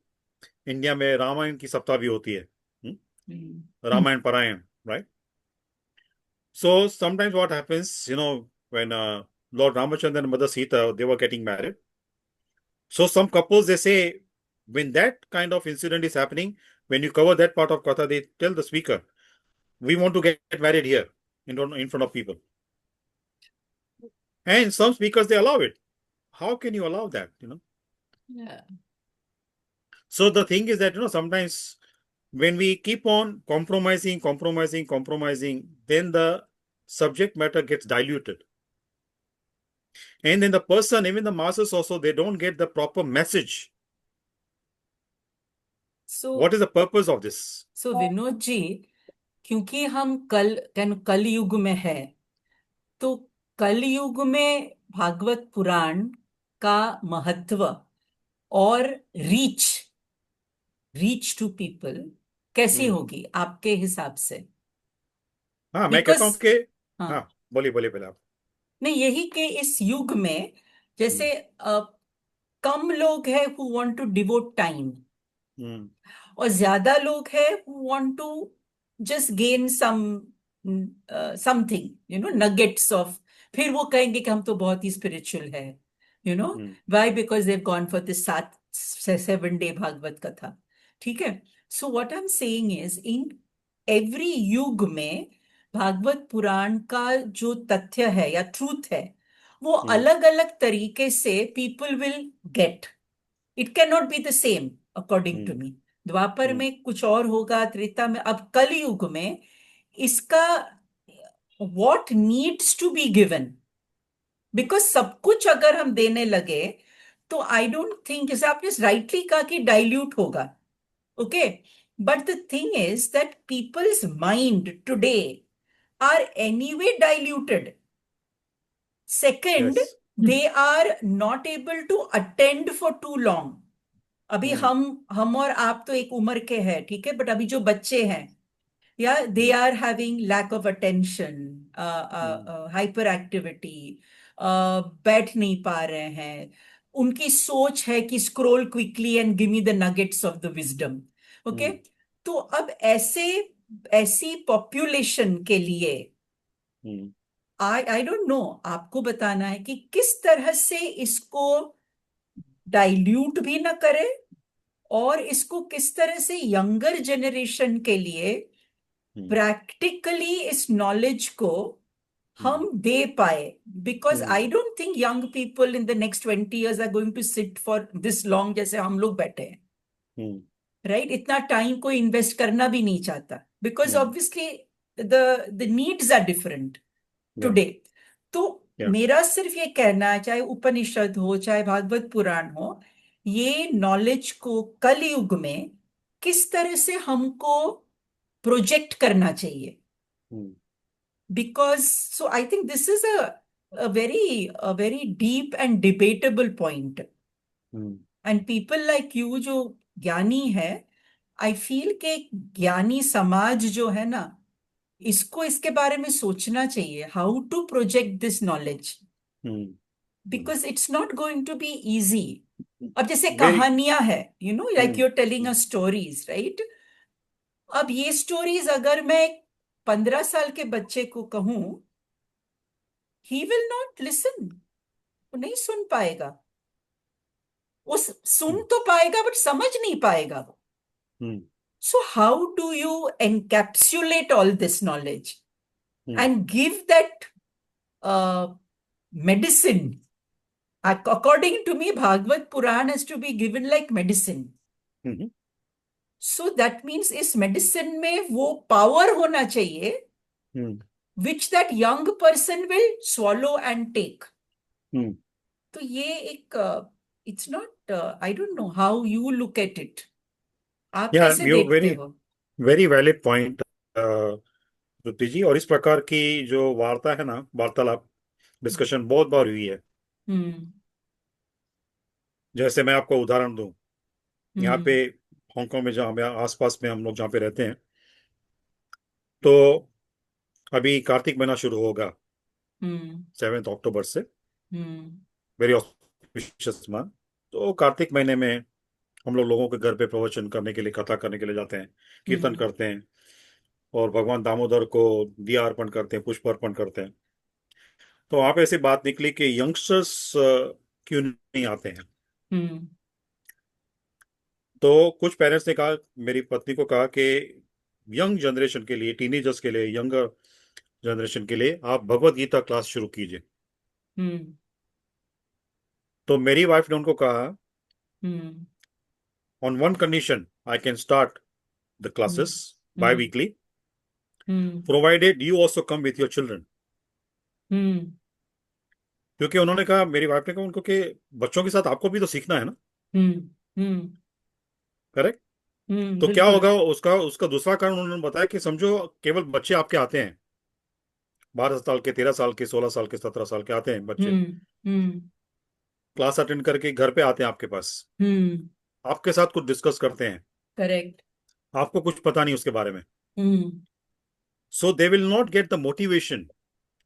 India में रामायण की सप्ताह भी होती है, Hmm. Ramayan पारायण, right? So sometimes what happens, when Lord Ramachandra and Mother Sita, they were getting married. So some couples, they say, when that kind of incident is happening, when you cover that part of katha, they tell the speaker, we want to get married here in front of people. And some speakers, they allow it. How can you allow that? Yeah. So the thing is that, sometimes when we keep on compromising, then the subject matter gets diluted. And then the person, even the masses also, they don't get the proper message. So What is the purpose of this? So Vinod ji, क्योंकि हम कल युग में है, तो कल युग में भागवत पुराण का महत्व और रीच टू पीपल कैसी होगी आपके हिसाब से? हाँ, मैं बिकॉज कहता हूँ कि हाँ, हाँ, बोलिए पहले आप. नहीं, यही कि इस युग में जैसे कम लोग हैं who want to devote time, और ज्यादा लोग हैं who want to just gain something, nuggets of. फिर वो कहेंगे कि हम तो बहुत ही स्पिरिचुअल है, why? Because they've gone for this 7 day Bhagwat Katha. ठीक है. So what I am saying is, in every yug में भागवत पुराण का जो तथ्य है या ट्रूथ है, वो अलग अलग तरीके से people will get. It can not be the same according to me. Dwapar में कुछ और होगा, त्रेता में, अब कल युग में इसका what needs to be given, because सब कुछ अगर हम देने लगे तो आई डोंट थिंक, जैसे आपने राइटली कहा कि डाइल्यूट होगा. Okay. But the thing is that people's mind today are anyway diluted. Second, Yes. they are not able to attend for too long. अभी हम और आप तो एक उम्र के हैं, ठीक है, बट अभी जो बच्चे हैं, या they are having lack of attention, hyper activity, बैठ नहीं पा रहे हैं. उनकी सोच है कि scroll quickly and give me the nuggets of the wisdom. Okay. तो अब ऐसी पॉपुलेशन के लिए आई डोंट नो, आपको बताना है कि किस तरह से इसको डाइल्यूट भी ना करे, और इसको किस तरह से यंगर जनरेशन के लिए प्रैक्टिकली इस नॉलेज को हम दे पाए. Because I don't think young people in the next 20 years are going to sit for this long जैसे हम लोग बैठे हैं. राइट. इतना टाइम को इन्वेस्ट करना भी नहीं चाहता, because obviously the needs are different today. तो मेरा सिर्फ ये कहना है, चाहे उपनिषद हो चाहे भागवत पुराण हो, ये नॉलेज को कलयुग में किस तरह से हमको प्रोजेक्ट करना चाहिए. Because so I think this is a very deep and debatable point. And people like you जो ज्ञानी है, आई फील के ज्ञानी समाज जो है ना, इसको इसके बारे में सोचना चाहिए, how to project this knowledge, because it's not going to be easy. अब जैसे कहानियां है, like you're telling a stories, right. अब ये स्टोरीज अगर मैं 15 साल के बच्चे को कहूं, ही विल नॉट लिसन, वो नहीं सुन पाएगा. वो सुन तो पाएगा बट समझ नहीं पाएगा वो. So how do you encapsulate all this knowledge and give that medicine? According to me, Bhagavad Puran has to be given like medicine. So that means इस medicine में वो power होना चाहिए हम्म, which that young person will swallow and take. हम्म. तो ये एक it's not I don't know how you look at it. आप Yeah, कैसे you देखते हो? very valid point, श्रुति जी. और इस प्रकार की जो वार्ता है ना, वार्तालाप, डिस्कशन बहुत बार हुई है. हम्म जैसे मैं आपको उदाहरण दूं, यहाँ पे हम्म हांगकांग में जहाँ आसपास में हम लोग जहाँ पे रहते हैं, तो अभी कार्तिक महीना शुरू होगा हम्म 7 अक्टूबर से. हम्म वेरी ऑस्पिशियस मंथ. तो कार्तिक महीने में हम लोग लोगों के घर पे प्रवचन करने के लिए, कथा करने के लिए जाते हैं, कीर्तन करते हैं, और भगवान दामोदर को दिया अर्पण करते हैं, पुष्प अर्पण करते हैं. तो वहां पे ऐसी बात निकली कि यंगस्टर्स क्यों नहीं आते हैं. हम्म तो कुछ पेरेंट्स ने कहा, मेरी पत्नी को कहा कि यंग जनरेशन के लिए, टीनेजर्स के लिए, यंगर जनरेशन के लिए आप भगवत गीता क्लास शुरू कीजिए. हम्म तो मेरी वाइफ ने उनको कहा, hmm on one condition I can start the classes by weekly, hmm provided you also come with your children. Hmm क्योंकि उन्होंने कहा, मेरी वाइफ ने कहा उनको कि बच्चों के साथ आपको भी तो सीखना है ना. हम्म हम्म करेक्ट. तो क्या बिल्कुल. होगा, उसका उसका दूसरा कारण उन्होंने बताया कि समझो केवल बच्चे आपके आते हैं, 12 साल के, 13 साल के, 16 साल के, 17 साल के आते हैं बच्चे, हम्म हम्म क्लास अटेंड करके घर पे आते हैं आपके पास, हम्म आपके साथ कुछ डिस्कस करते हैं, करेक्ट. आपको कुछ पता नहीं उसके बारे में. Hmm so they will not get the motivation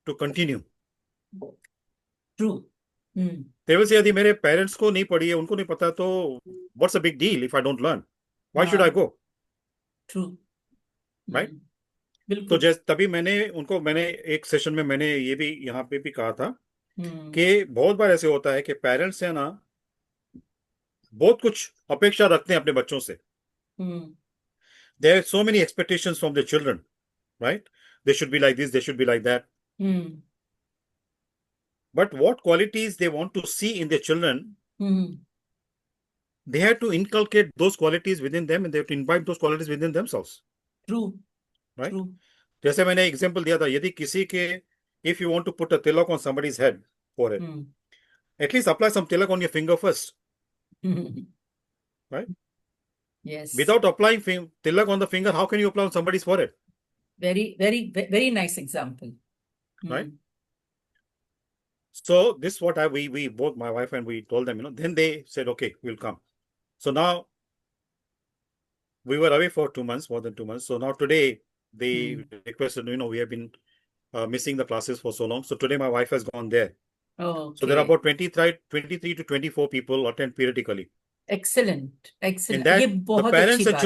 to continue. True. Hmm they will say, यदि मेरे पेरेंट्स को नहीं पढ़ी है, उनको नहीं पता, तो what's a big deal if I don't learn, why should I हाँ गो. ट्रू. राइट. तो बिल्कुल. जैसे तभी मैंने एक सेशन में मैंने ये भी यहाँ पे भी कहा था हम्म कि बहुत बार ऐसे होता है कि पेरेंट्स है ना, बहुत कुछ अपेक्षा रखते हैं अपने बच्चों से. हम्म There are so many expectations from the children, right? They should be like this, they should be like that. Hmm But what qualities they want to see in their children, hmm they have to inculcate those qualities within them, and they have to invite those qualities within themselves, true. right? True. जैसे मैंने example दिया था, यदि किसी के, if you want to put a tilak on somebody's head, forehead, at least apply some tilak on your finger first, right? Yes. Without applying tilak on the finger, how can you apply on somebody's forehead, Very nice example. right? So this is what we both, my wife and we told them, then they said, okay, we'll come. So now we were away for 2 months, more than 2 months. So now today they requested, we have been missing the classes for so long. So today my wife has gone there. Oh, So there are okay. about 23 to 24 people attend periodically. Excellent. In Excellent. that, ये the बहुत parents अच्छी and बात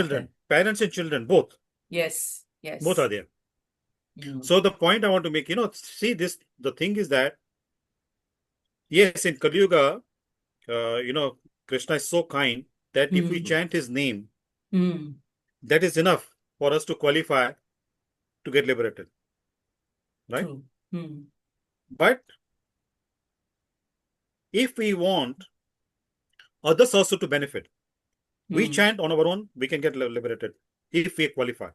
children, है. both Yes. Yes. are there. So the point I want to make, see this, the thing is that, yes, in Kali Yuga, Krishna is so kind that if we chant his name, that is enough for us to qualify to get liberated, right? True. But if we want others also to benefit, we chant on our own, we can get liberated if we qualify.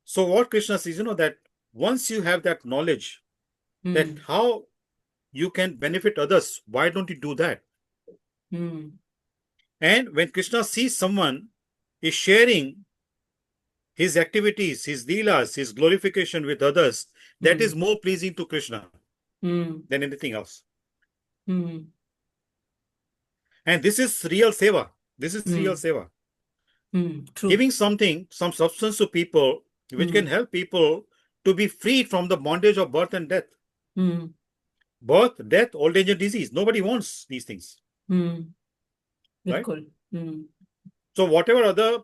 So what Krishna says, that once you have that knowledge, that how you can benefit others, why don't you do that? And when Krishna sees someone is sharing his activities, his leelas, his glorification with others, that is more pleasing to Krishna than anything else. And this is real seva. This is real seva. True. Giving something, some substance to people, which can help people to be freed from the bondage of birth and death. Birth, death, old age and disease. Nobody wants these things. Right? So whatever other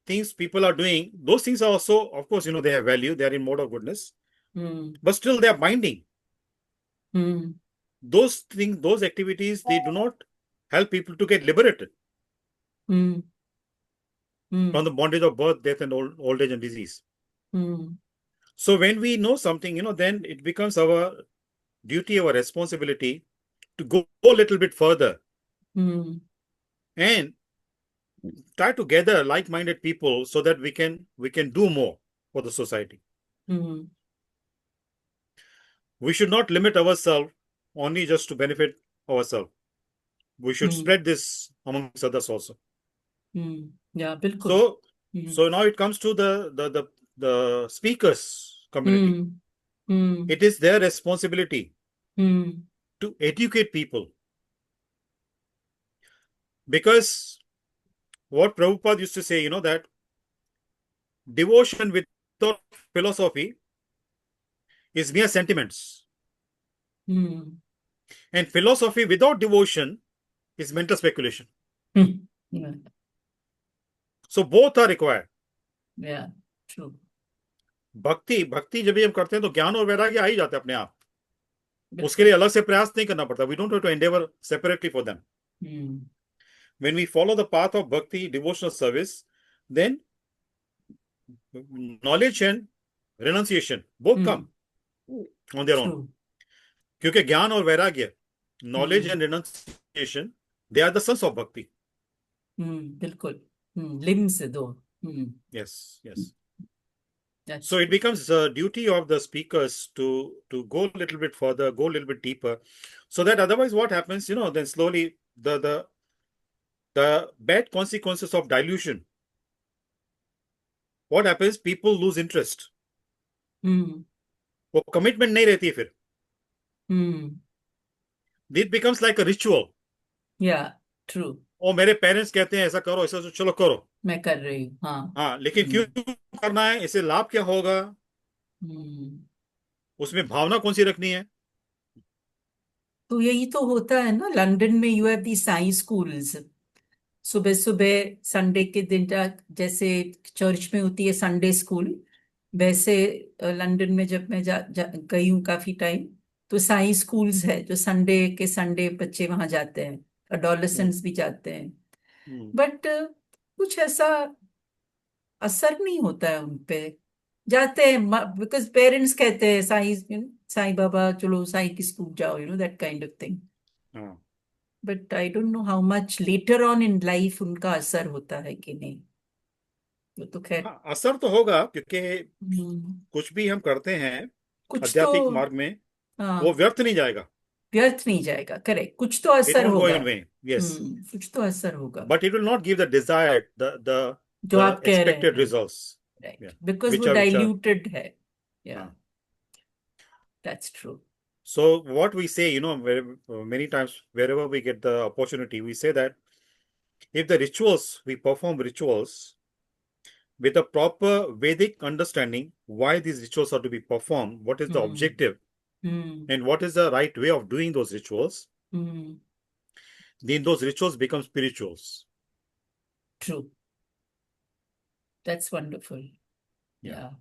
things people are doing, those things are also, of course, they have value. They are in mode of goodness. But still they are binding. Those things, those activities, they do not help people to get liberated from the bondage of birth, death, and old age and disease. So when we know something, then it becomes our duty, our responsibility to go a little bit further and try to gather like-minded people so that we can do more for the society. Hmm. We should not limit ourselves only just to benefit ourselves. We should Hmm. spread this amongst others also. Yeah, bilkul. So Hmm. so now it comes to the speakers community. Hmm. It is their responsibility Hmm. to educate people, because what Prabhupada used to say, that devotion without philosophy is mere sentiments, Hmm. and philosophy without devotion is mental speculation. Yeah. So both are required. Yeah, true. भक्ति जब भी हम करते हैं तो ज्ञान और वैराग्य आ ही जाते हैं अपने आप. उसके लिए अलग से प्रयास नहीं करना पड़ता. We don't have to endeavor separately for them. When we follow the path of bhakti, devotional service, then knowledge and renunciation both come on their own. True. क्योंकि ज्ञान और वैराग्य, knowledge and renunciation, they are the sons of bhakti. बिल्कुल. Limbs दो. Yes, yes. That's So it becomes a duty of the speakers to go a little bit further, go a little bit deeper, so that otherwise what happens, then slowly the bad consequences of dilution. What happens? People lose interest. वो commitment नहीं रहती फिर. It becomes like a ritual. Yeah, true. ओ मेरे parents कहते हैं ऐसा करो, ऐसा, तो चलो करो. मैं कर रही हूँ. हाँ, लेकिन क्यों करना है? इससे लाभ क्या होगा? उसमें भावना कौन सी रखनी है? तो यही तो होता है ना लंदन में. You have the Sai schools. सुबह सुबह संडे के दिन जैसे चर्च में होती है संडे स्कूल, वैसे लंदन में जब मैं गई हूँ काफी टाइम, तो साई स्कूल्स है जो संडे के संडे बच्चे वहां जाते हैं, अडोलेसेंट्स भी जाते हैं. बट कुछ ऐसा असर नहीं होता है उनपे. जाते हैं बिकॉज पेरेंट्स कहते हैं साई बाबा चलो साई की स्कूल जाओ, that kind of thing. But I don't know how much later on in life उनका असर होता है कि नहीं. वो तो खैर असर तो होगा, क्योंकि कुछ भी हम करते हैं कुछ आध्यात्मिक तो मार्ग में, हाँ, वो व्यर्थ नहीं जाएगा. व्यर्थ नहीं जाएगा. करेक्ट. कुछ तो It असर won't go होगा. in vain. Yes. कुछ तो असर होगा. But it will not give the desired, the जो आप कह रहे expected हैं. results. Right. Yeah. Because Which वो are डाइल्यूटेड है. या हाँ. That's true. So what we say, many times wherever we get the opportunity, we say that if the rituals, we perform rituals with a proper Vedic understanding, why these rituals are to be performed, what is the objective, and what is the right way of doing those rituals, then those rituals become spirituals. True. That's wonderful. Yeah.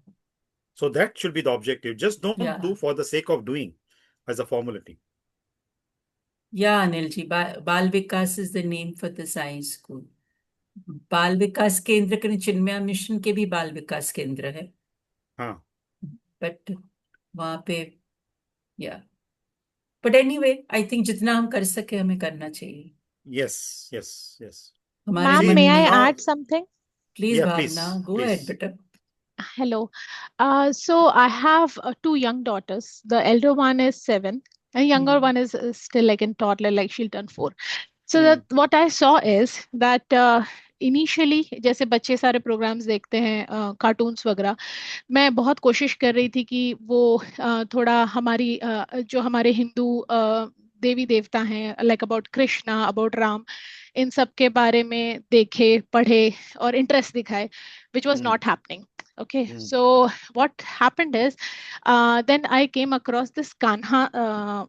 So that should be the objective. Just don't do for the sake of doing as a formality. Yeah, Anilji. Bal Vikas is the name for the science school. बाल विकास केंद्र के Chinmaya mission के भी बाल विकास केंद्र है. हाँ. But वहां पे बट एनीवे आई थिंक जितना हम कर सके हमें करना चाहिए. Yes, yes, yes. Ma'am, may I add something? Please, Bhavna, go ahead, beta. Hello. So I have two young daughters. The elder one is 7, and younger one is still like in toddler, like she'll turn 4. So that what I saw is that initially जैसे बच्चे सारे programmes देखते हैं cartoons वगैरह, मैं बहुत कोशिश कर रही थी कि वो थोड़ा हमारी जो हमारे हिंदू देवी देवता हैं, like about Krishna, about Ram, इन सब के बारे में देखे, पढ़े और इंटरेस्ट दिखाए, which was not happening. Okay, so what happened is then I came across this Kanha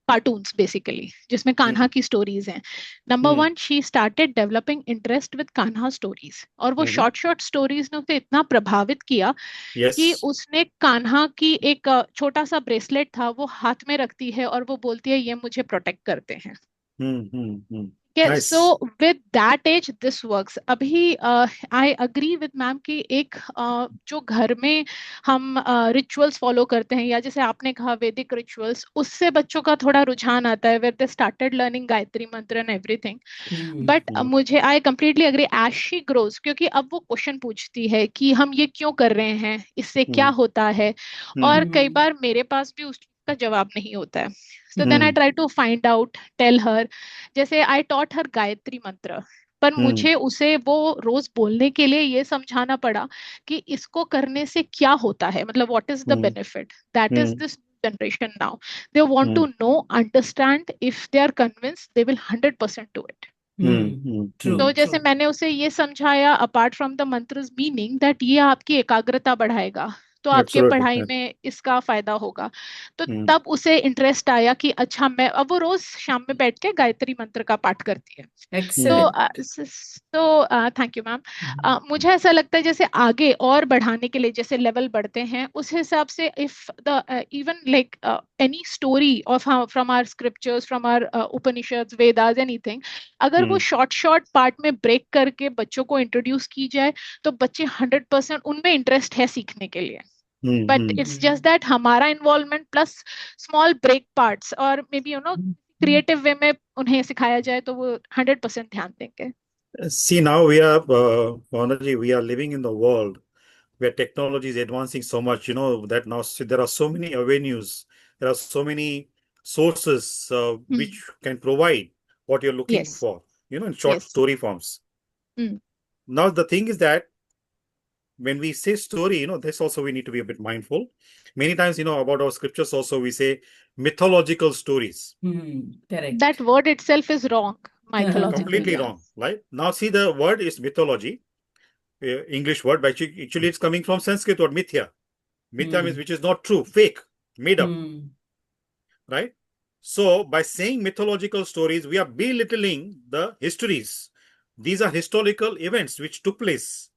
cartoons basically, जिसमें कान्हा की स्टोरीज हैं. Number 1, she started developing interest with Kanha stories, और वो शॉर्ट स्टोरीज ने उसे इतना प्रभावित किया कि उसने कान्हा की एक छोटा सा ब्रेसलेट था, वो हाथ में रखती है और वो बोलती है ये मुझे प्रोटेक्ट करते हैं. Okay, Nice. so with that age, this works. अभी I agree with मैम कि एक जो घर में हम रिचुअल्स फॉलो करते हैं या जैसे आपने कहा वैदिक रिचुअल्स, उससे बच्चों का थोड़ा रुझान आता है where they started learning Gayatri मंत्र and everything. बट मुझे I completely agree as she grows, क्योंकि अब वो क्वेश्चन पूछती है कि हम ये क्यों कर रहे हैं, इससे क्या होता है, और कई बार मेरे पास भी उस चीज का जवाब नहीं होता है. So then I try to find out, tell her. जैसे I taught her गायत्री मंत्र, पर मुझे उसे वो रोज बोलने के लिए ये समझाना पड़ा कि इसको करने से क्या होता है, मतलब what is the benefit. That is this generation now. They want to know, understand. If they are convinced, they will 100% do it. True. तो जैसे मैंने उसे ये समझाया, apart from the मंत्रस meaning, that ये आपकी एकाग्रता बढ़ाएगा, तो आपके Absolutely, पढ़ाई yeah. में इसका फायदा होगा. तो तब उसे इंटरेस्ट आया कि अच्छा, मैं अब वो रोज शाम में बैठ के गायत्री मंत्र का पाठ करती है. तो थैंक यू मैम. मुझे ऐसा लगता है जैसे आगे और बढ़ाने के लिए जैसे लेवल बढ़ते हैं, उस हिसाब से if the even like any story of from our scriptures, from our Upanishads, Vedas, anything, अगर वो शॉर्ट पार्ट में ब्रेक करके बच्चों को इंट्रोड्यूस की जाए, तो बच्चे 100% उनमें इंटरेस्ट है सीखने के लिए. बट इट्स जस्ट दैट हमारा involvement plus small break parts, और मे बी क्रिएटिव वे में उन्हें सिखाया जाए तो वो 100% ध्यान देंगे. See, now we are, Bhavanaji, we are living in the world where technology is advancing so much, that now there are so many avenues, there are so many sources which can provide what you're looking for, in short story forms. Now, the thing is that when we say story, this also we need to be a bit mindful. Many times, about our scriptures also, we say mythological stories. Correct. That word itself is wrong. Mythological. Completely wrong, right? Now, see, the word is mythology, English word, but actually it's coming from Sanskrit word mithya. Mithya means which is not true, fake, made up, right? So, by saying mythological stories, we are belittling the histories. These are historical events which took place.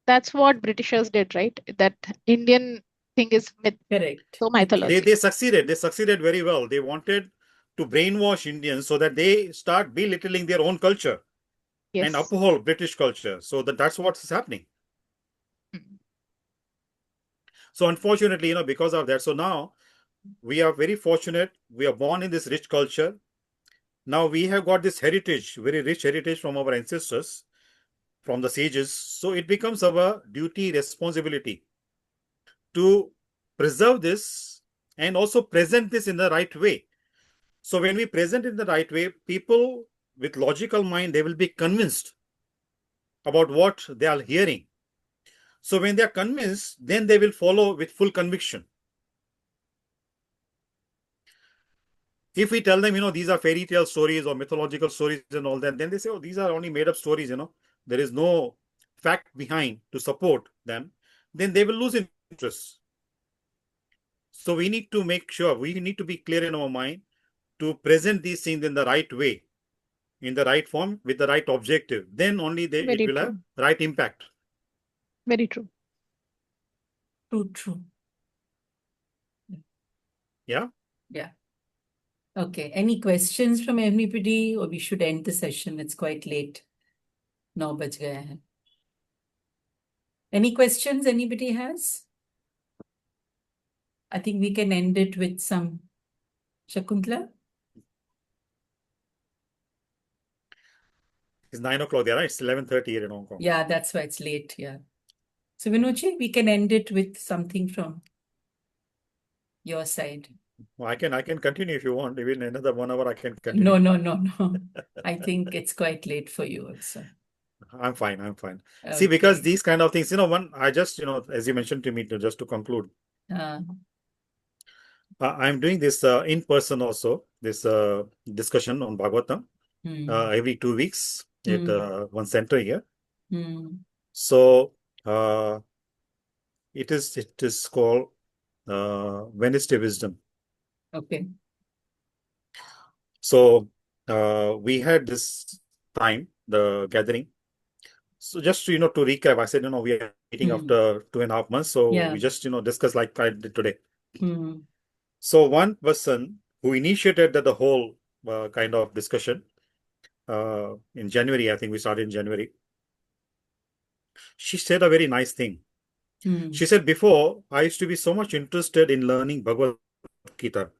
That's what Britishers did, right? That Indian thing is myth. Correct. So mythology. They succeeded. They succeeded very well. They wanted to brainwash Indians so that they start belittling their own culture and uphold British culture. So that's what's happening. So unfortunately, because of that, so now we are very fortunate. We are born in this rich culture. Now we have got this heritage, very rich heritage from our ancestors, from the sages. So it becomes our duty, responsibility to preserve this and also present this in the right way. So when we present in the right way, people with logical mind, they will be convinced about what they are hearing. So when they are convinced, then they will follow with full conviction. If we tell them, these are fairy tale stories or mythological stories and all that, then they say, oh, these are only made up stories, there is no fact behind to support them, then they will lose interest. So we need to make sure, we need to be clear in our mind to present these things in the right way, in the right form, with the right objective. Then only it will have right impact. Very true. True. Yeah? Yeah. Okay. Any questions from anybody, or we should end the session? It's quite late. 9 baj gaya hai. Any questions anybody has? I think we can end it with some Shakuntala. It's 9 o'clock there, right? It's 11:30 here in Hong Kong. Yeah, that's why it's late. Yeah. So Vinodji, we can end it with something from your side. Well, I can continue if you want. Even another 1 hour I can continue. No. I think it's quite late for you also. I'm fine. Okay. See, because these kind of things, I just, as you mentioned to me, just to conclude, I'm doing this in person also, this discussion on Bhagavatam every 2 weeks at one center here. So it is called Wednesday Wisdom. Okay. So we had this time, the gathering. So just to, to recap, I said, we are meeting after 2.5 months. So we just, discuss like I did today. So one person who initiated the whole kind of discussion, in January. I think we started in January. She said a very nice thing. She said, before, I used to be so much interested in learning Bhagavad Gita,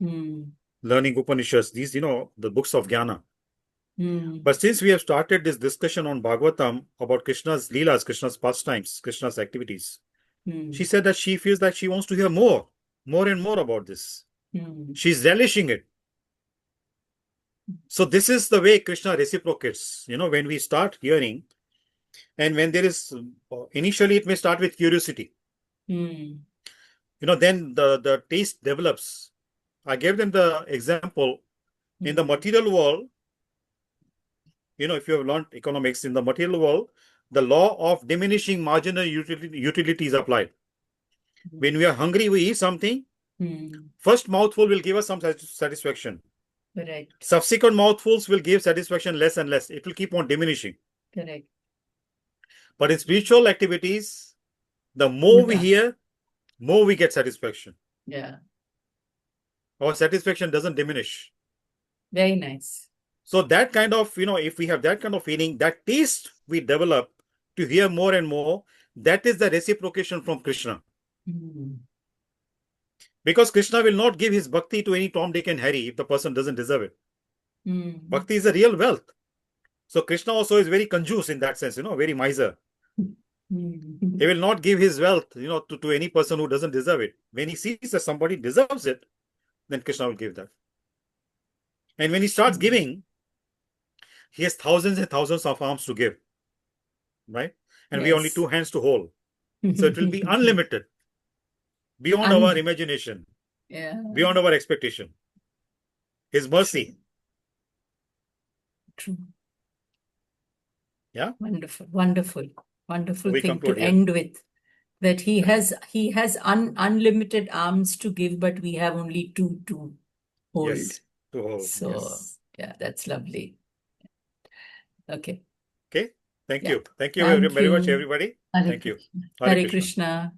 learning Upanishads, these, the books of Jnana. But since we have started this discussion on Bhagavatam about Krishna's Leelas, Krishna's pastimes, Krishna's activities, she said that she feels that she wants to hear more and more about this. She's relishing it. So this is the way Krishna reciprocates, when we start hearing, and when there is, initially it may start with curiosity. Then the taste develops. I gave them the example, in the material world, if you have learned economics, in the material world, the law of diminishing marginal utility is applied. When we are hungry, we eat something. First mouthful will give us some satisfaction. Correct. Subsequent mouthfuls will give satisfaction less and less. It will keep on diminishing. Correct. But in spiritual activities, the more we hear, more we get satisfaction. Yeah. Our satisfaction doesn't diminish. Very nice. So that kind of, if we have that kind of feeling, that taste we develop to hear more and more, that is the reciprocation from Krishna. Because Krishna will not give his bhakti to any Tom, Dick and Harry if the person doesn't deserve it. Bhakti is a real wealth. So Krishna also is very conjuice in that sense, very miser. He will not give his wealth, to any person who doesn't deserve it. When he sees that somebody deserves it, then Krishna will give that. And when he starts giving, he has thousands and thousands of arms to give, right? And we only 2 hands to hold. So it will be unlimited, beyond our imagination, beyond our expectation. His mercy. True. Yeah. Wonderful We thing to conclude here. end with. That he has unlimited arms to give, but we have only 2 to hold. Yes, to hold. So Yes. yeah, that's lovely. Okay. Okay. Thank you. Thank you Thank very much, you. everybody. Hare Thank you. Krishna. Hare Hare Krishna. Krishna.